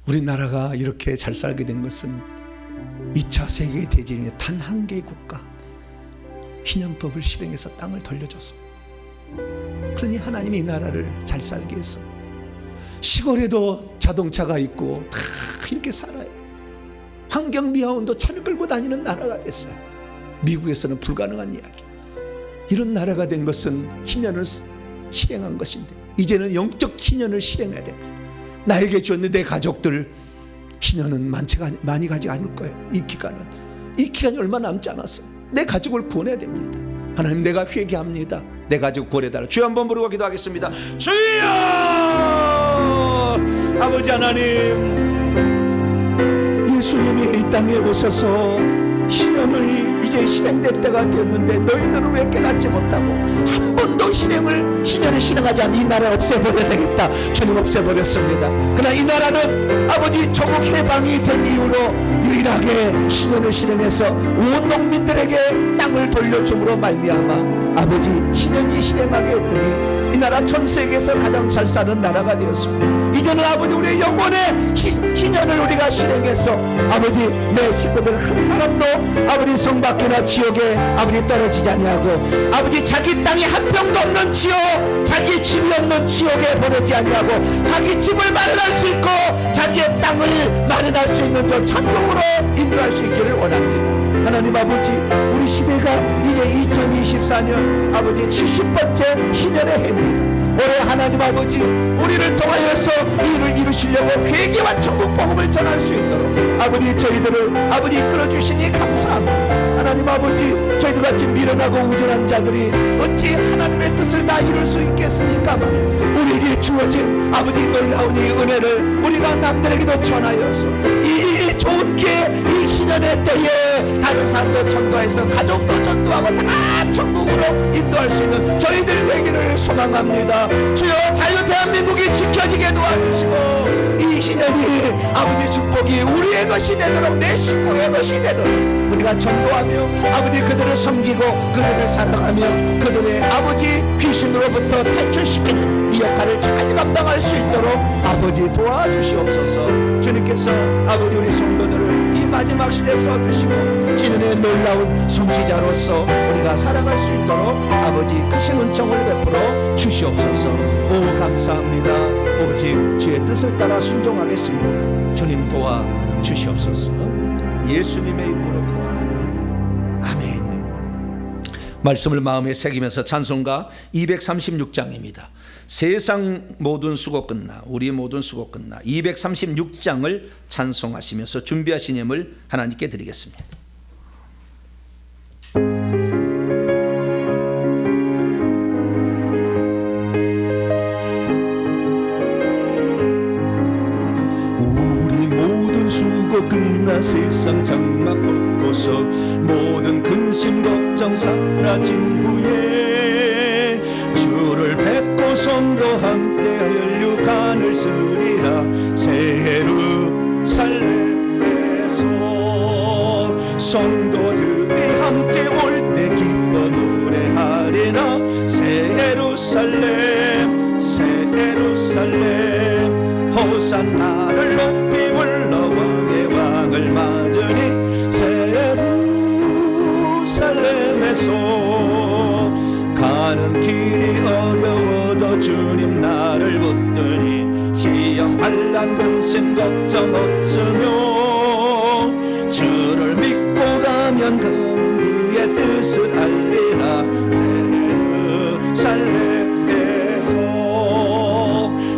Speaker 3: 우리나라가 이렇게 잘 살게 된 것은 2차 세계대전의 단 한 개의 국가 희년법을 실행해서 땅을 돌려줬어. 그러니 하나님이 이 나라를 잘 살게 했어. 시골에도 자동차가 있고 다 이렇게 살아요. 환경미화원도 차를 끌고 다니는 나라가 됐어요. 미국에서는 불가능한 이야기. 이런 나라가 된 것은 희년을 실행한 것인데 이제는 영적 희년을 실행해야 됩니다. 나에게 줬는 내 가족들 희년은 많이 가지 않을 거예요. 이 기간이 얼마 남지 않았어. 내 가족을 구원해야 됩니다. 하나님 내가 회개합니다. 내 가족 구원해달라. 주여 한번 부르고 기도하겠습니다. 주여 아버지 하나님, 예수님이 이 땅에 오셔서 신년을 이제 실행될 때가 되었는데 너희들은 왜 깨닫지 못하고 한 번도 신년을 실행하지 않은 이 나라 없애버려야 되겠다. 주님 없애버렸습니다. 그러나 이 나라는 아버지 조국 해방이 된 이후로 유일하게 신년을 실행해서 온 농민들에게 땅을 돌려줌으로 말미암아 아버지 신년이 실행하게 했더니 이 나라 전 세계에서 가장 잘 사는 나라가 되었습니다. 이제는 아버지 우리의 영혼의 희년을 우리가 실행해서 아버지 내 식구들 한 사람도 아버지 성밖이나 지옥에 아버지 떨어지지 아니하고 아버지 자기 땅이 한 평도 없는 지옥, 자기 집이 없는 지옥에 보내지 아니하고 자기 집을 마련할 수 있고 자기의 땅을 마련할 수 있는 저 천국으로 인도할 수 있기를 원합니다. 하나님 아버지, 우리 시대가 이제 2024년 아버지 70번째 신년의 해입니다. 올해 하나님 아버지 우리를 통하여서 이를 이루시려고 회개와 천국 복음을 전할 수 있도록 아버지 저희들을 아버지 이끌어주시니 감사합니다. 하나님 아버지 저희들 같이 미련하고 우둔한 자들이 어찌 하나님의 뜻을 다 이룰 수 있겠습니까만 우리에게 주어진 아버지 놀라운 이 은혜를 우리가 남들에게도 전하여서 이 좋은 기회 이 희년의 때에 다른 사람도 전도해서 가족도 전도하고 다 천국으로 인도할 수 있는 저희들 되기를 소망합니다. 주여 자유 대한민국이 지켜지게 도와주시고 이 희년이 아버지 축복이 우리의 것이 되도록 내 식구의 것이 되도록 우리가 전도하며 아버지 그들을 섬기고 그들을 사랑하며 그들의 아버지 귀신으로부터 탈출시키는 이 역할을 잘 감당할 수 있도록 아버지 도와주시옵소서. 주님께서 아버지 우리 성도들을 이 마지막 시대에 써주시고 신의 놀라운 성취자로서 우리가 살아갈 수 있도록 아버지 크신 은총을 베풀어 주시옵소서. 오 감사합니다. 오직 주의 뜻을 따라 순종하겠습니다. 주님 도와 주시옵소서. 예수님의 이름으로 기도합니다. 아멘. 말씀을 마음에 새기면서 찬송가 236장입니다. 세상 모든 수고 끝나 우리 모든 수고 끝나 236장을 찬송하시면서 준비하신 힘을 하나님께 드리겠습니다. 우리 모든 수고 끝나 세상 장막 벗고서 모든 근심 걱정 사라진 후에
Speaker 1: 성도 함께 혈육하늘 쓰리라 새 예루살렘에서 성도들이 함께 올 때 기뻐 노래하리라 새 예루살렘 새 예루살렘 호산나를 높이 불러 왕의 왕을 맞으리 새 예루살렘에서 가는 길이 어려워도 주님 나를 붙드니 시험 환난 근심 걱정 없으며 주를 믿고 가면 그의 뜻을 알리라 새 예루살렘에서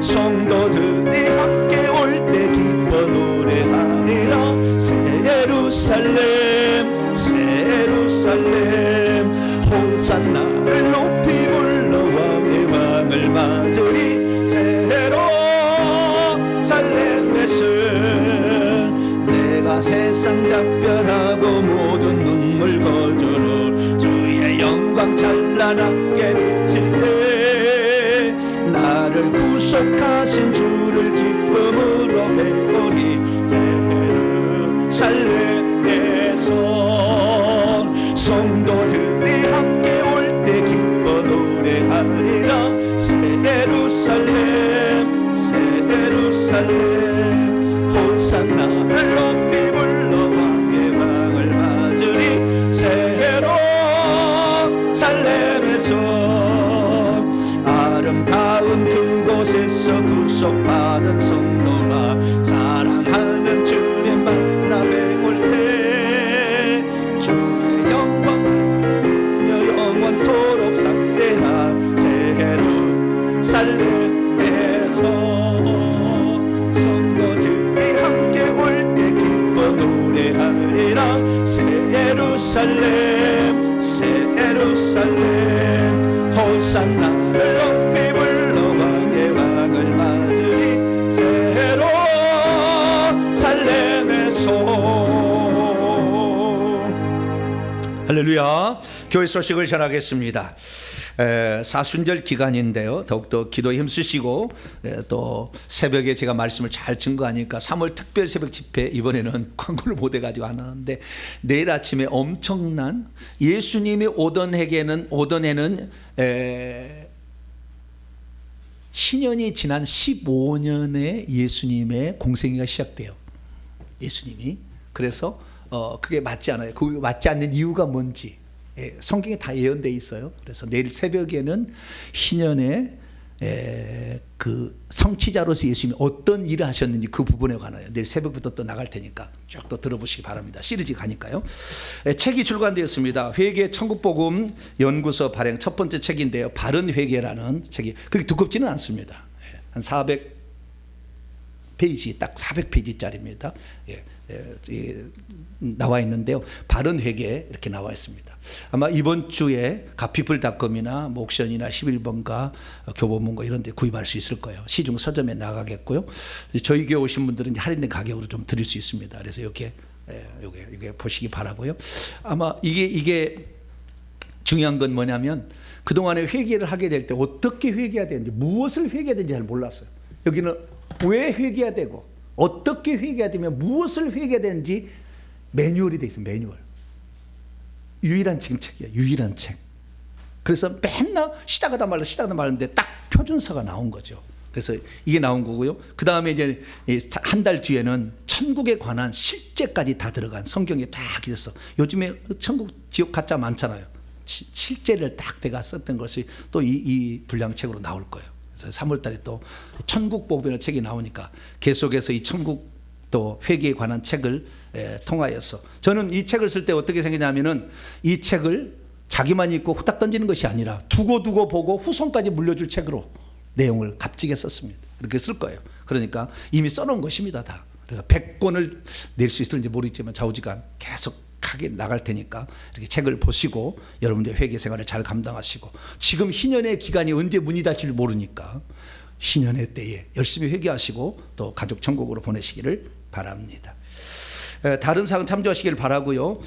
Speaker 1: 성도들이 함께 올 때 기뻐 노래하리라 새 예루살렘 새 예루살렘 호산나를 높이 불러 왕의 왕을 맞으리 새 예루살렘에서 내가 세상 작별하고 모든 눈물 거두는 주의 영광 찬란하게 비칠 때 나를 구속하신 주를 기쁨으로 배우리 새 예루살렘에서 성도들이 함께 올 때 기뻐 노래하리라 새 예루살렘 새 예루살렘 호산나를 높이 불러 왕의 왕을 맞으리 새 예루살렘에서 아름다운 그곳에서 구속받은 성도가 사랑하는 주님 만나 뵈올 때 주의 영광 영원토록 상대하 새 예루살렘에서 성도들이 함께 올 때 기뻐 노래하리라 새 예루살렘 새 예루살렘 호산나를 높이 불러 왕의 왕을 맞으리 새 예루살렘에서 할렐루야. 교회 소식을 전하겠습니다. 사순절 기간인데요. 더욱더 기도에 힘쓰시고 또 새벽에 제가 말씀을 잘 증거하니까 3월 특별 새벽 집회 이번에는 광고를 못 해가지고 안 하는데 내일 아침에 엄청난 예수님이 오던 해에는 신년이 지난 15년에 예수님의 공생애가 시작돼요. 예수님이. 그래서 그게 맞지 않아요. 그 맞지 않는 이유가 뭔지 성경에 다 예언되어 있어요. 그래서 내일 새벽에는 희년에 그 성취자로서 예수님이 어떤 일을 하셨는지 그 부분에 관하여 내일 새벽부터 또 나갈 테니까 쭉 또 들어보시기 바랍니다. 시리즈 가니까요. 책이 출간되었습니다. 회계 천국복음 연구소 발행 첫 번째 책인데요. 바른 회계라는 책이 그렇게 두껍지는 않습니다. 한 400페이지 딱 400페이지짜리입니다. 나와 있는데요. 바른 회계 이렇게 나와 있습니다. 아마 이번 주에 가피플닷컴이나 옥션이나 11번가 교보문고 이런 데 구입할 수 있을 거예요. 시중 서점에 나가겠고요. 저희 교회 오신 분들은 할인된 가격으로 좀 드릴 수 있습니다. 그래서 이렇게 보시기 바라고요. 아마 이게 중요한 건 뭐냐면 그동안에 회계를 하게 될 때 어떻게 회계해야 되는지 무엇을 회계해야 되는지 잘 몰랐어요. 여기는 왜 회계해야 되고 어떻게 회계해야 되면 무엇을 회계해야 되는지 매뉴얼이 돼 있어요. 매뉴얼. 유일한 책이에요. 유일한 책. 그래서 맨날 시다가다 말는데 딱 표준서가 나온 거죠. 그래서 이게 나온 거고요. 그 다음에 이제 한 달 뒤에는 천국에 관한 실제까지 다 들어간 성경에 딱 있어. 요즘에 천국 지옥 가짜 많잖아요. 실제를 딱 내가 썼던 것이 또 이 분량책으로 나올 거예요. 그래서 3월 달에 또 천국복음이라는 책이 나오니까 계속해서 이 천국 또 회계에 관한 책을 통하여서 저는 이 책을 쓸 때 어떻게 생각하냐면은 이 책을 자기만 읽고 후딱 던지는 것이 아니라 두고 보고 후손까지 물려줄 책으로 내용을 값지게 썼습니다. 이렇게 쓸 거예요. 그러니까 이미 써놓은 것입니다. 다. 그래서 100권을 낼 수 있을지 모르겠지만 좌우지간 계속 하게 나갈 테니까 이렇게 책을 보시고 여러분들 회계 생활을 잘 감당하시고 지금 희년의 기간이 언제 문이 닫힐지 모르니까 희년의 때에 열심히 회개하시고 또 가족 천국으로 보내시기를 바랍니다.
Speaker 3: 다른 사항 참조하시길 바라고요.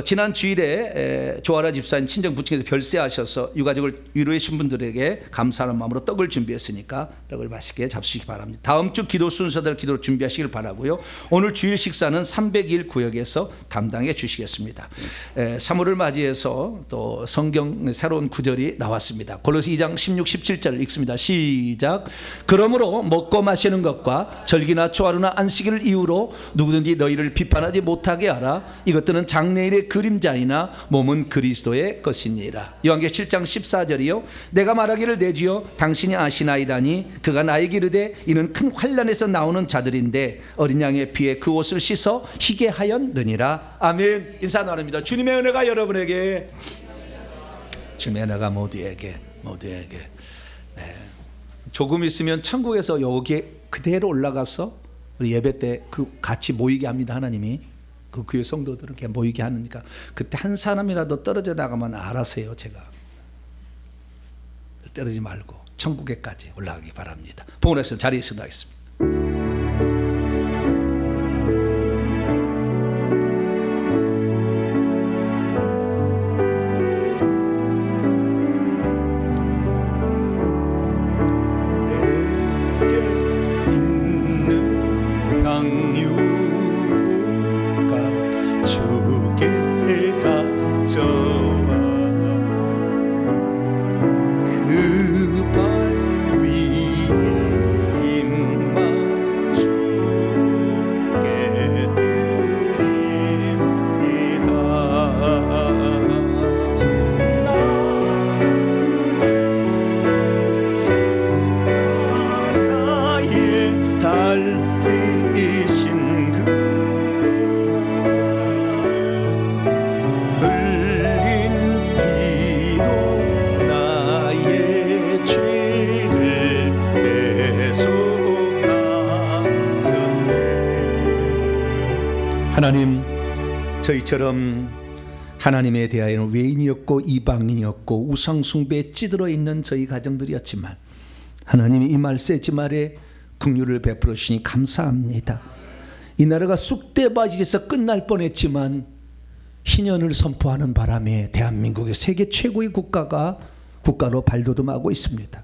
Speaker 3: 지난 주일에 조아라 집사님 친정 부친께서 별세하셔서 유가족을 위로해 주신 분들에게 감사하는 마음으로 떡을 준비했으니까 떡을 맛있게 잡수시기 바랍니다. 다음 주 기도 순서대로 기도를 준비하시길 바라고요. 오늘 주일 식사는 301 구역에서 담당해 주시겠습니다. 3월을 맞이해서 또 성경 새로운 구절이 나왔습니다. 골로새 2장 16, 17절 읽습니다. 시작. 그러므로 먹고 마시는 것과 절기나 초하루나 안식일을 이유로 누구든지 너희를 비판하지 못하게 하라. 이것들은 장래일의 그림자이나 몸은 그리스도의 것이니라. 요한계시록 7장 14절이요. 내가 말하기를 내 주여 당신이 아시나이다니 그가 나에게 이르되 이는 큰 환난에서 나오는 자들인데 어린 양의 피에 그 옷을 씻어 희게 하였느니라. 아멘. 인사 나눕니다. 주님의 은혜가 여러분에게, 주님의 은혜가 모두에게 네. 조금 있으면 천국에서 여기에 그대로 올라가서 우리 예배 때 그 같이 모이게 합니다. 하나님이 그 교회 성도들은 이렇게 모이게 하니까 그때 한 사람이라도 떨어져 나가면 알아서요. 제가 떨어지지 말고 천국에까지 올라가기 바랍니다. 봉헌해서 자리에서 나가겠습니다. 하나님, 저희처럼 하나님에 대하여는 외인이었고 이방인이었고 우상숭배에 찌들어 있는 저희 가정들이었지만 하나님이 이 말세지 말에 긍휼을 베풀어 주시니 감사합니다. 이 나라가 쑥대바지에서 끝날 뻔했지만 희년을 선포하는 바람에 대한민국의 세계 최고의 국가로 발돋움하고 있습니다.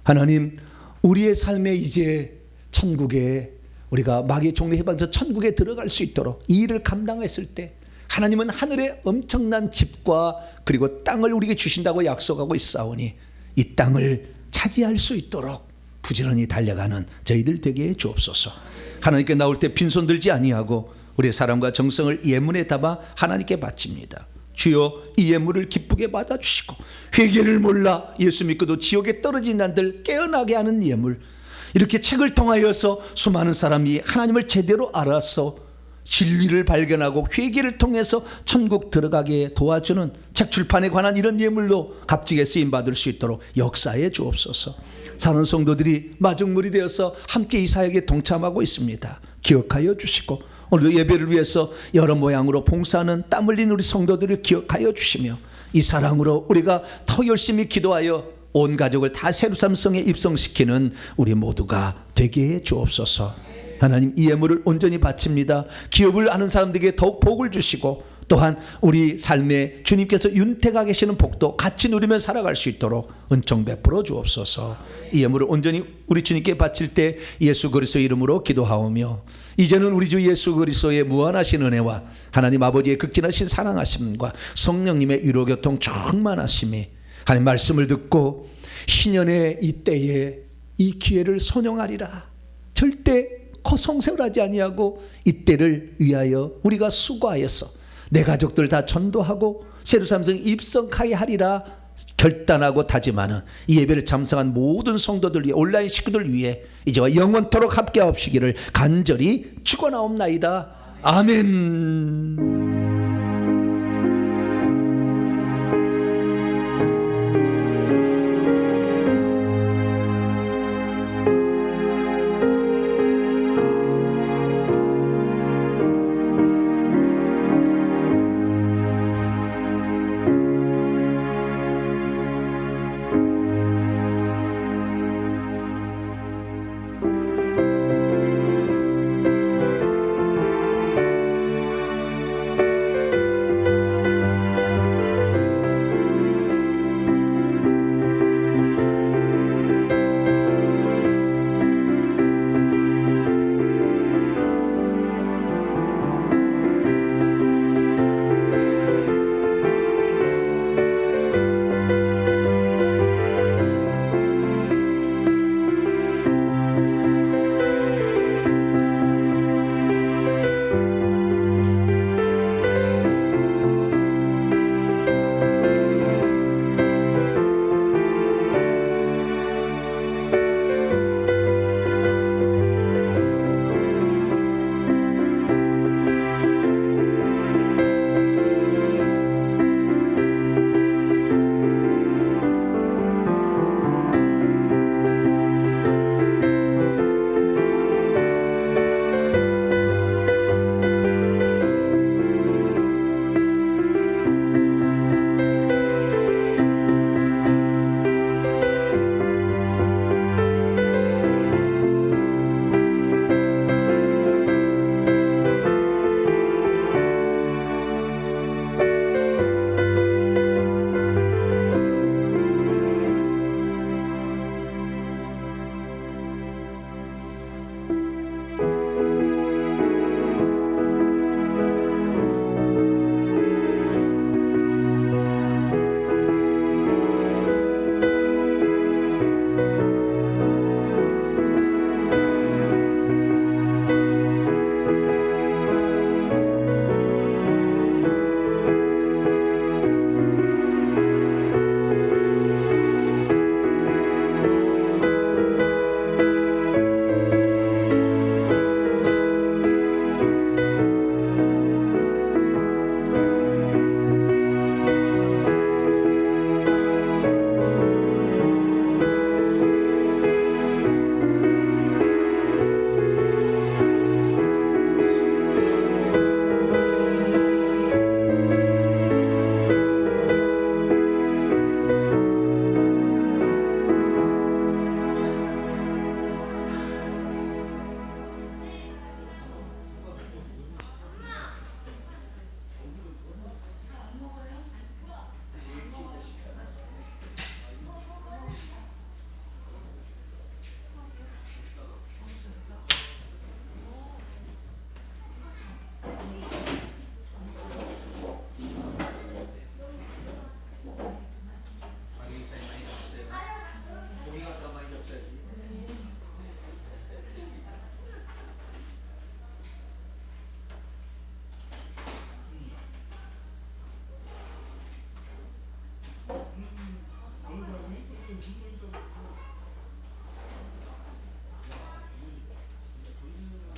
Speaker 3: 하나님, 우리의 삶에 이제 천국에 우리가 마귀의 종래 해방에서 천국에 들어갈 수 있도록 이 일을 감당했을 때 하나님은 하늘에 엄청난 집과 그리고 땅을 우리에게 주신다고 약속하고 있사오니 이 땅을 차지할 수 있도록 부지런히 달려가는 저희들 되게 해 주옵소서. 하나님께 나올 때 빈손 들지 아니하고 우리의 사랑과 정성을 예물에 담아 하나님께 바칩니다. 주여, 이 예물을 기쁘게 받아주시고 회개를 몰라 예수 믿고도 지옥에 떨어진 자들 깨어나게 하는 예물, 이렇게 책을 통하여서 수많은 사람이 하나님을 제대로 알아서 진리를 발견하고 회개를 통해서 천국 들어가게 도와주는 책 출판에 관한 이런 예물로 값지게 쓰임받을 수 있도록 역사해 주옵소서. 사는 성도들이 마중물이 되어서 함께 이 사역에 동참하고 있습니다. 기억하여 주시고 오늘도 예배를 위해서 여러 모양으로 봉사하는 땀 흘린 우리 성도들을 기억하여 주시며 이 사랑으로 우리가 더 열심히 기도하여 온 가족을 다 세루살렘 성에 입성시키는 우리 모두가 되게 해 주옵소서. 하나님, 이 예물을 온전히 바칩니다. 기업을 아는 사람들에게 더욱 복을 주시고 또한 우리 삶에 주님께서 윤택하게 계시는 복도 같이 누리며 살아갈 수 있도록 은총 베풀어 주옵소서. 이 예물을 온전히 우리 주님께 바칠 때 예수 그리스도의 이름으로 기도하오며 이제는 우리 주 예수 그리스도의 무한하신 은혜와 하나님 아버지의 극진하신 사랑하심과 성령님의 위로교통 충만하심이 하나님 말씀을 듣고 희년의 이때에 이 기회를 선용하리라. 절대 허송세월하지 아니하고 이때를 위하여 우리가 수고하여서 내 가족들 다 전도하고 세루살렘 입성하게 하리라 결단하고 다짐하는 이 예배를 참석한 모든 성도들 위해 온라인 식구들 위해 이제와 영원토록 함께 하옵시기를 간절히 축원하옵나이다. 아멘.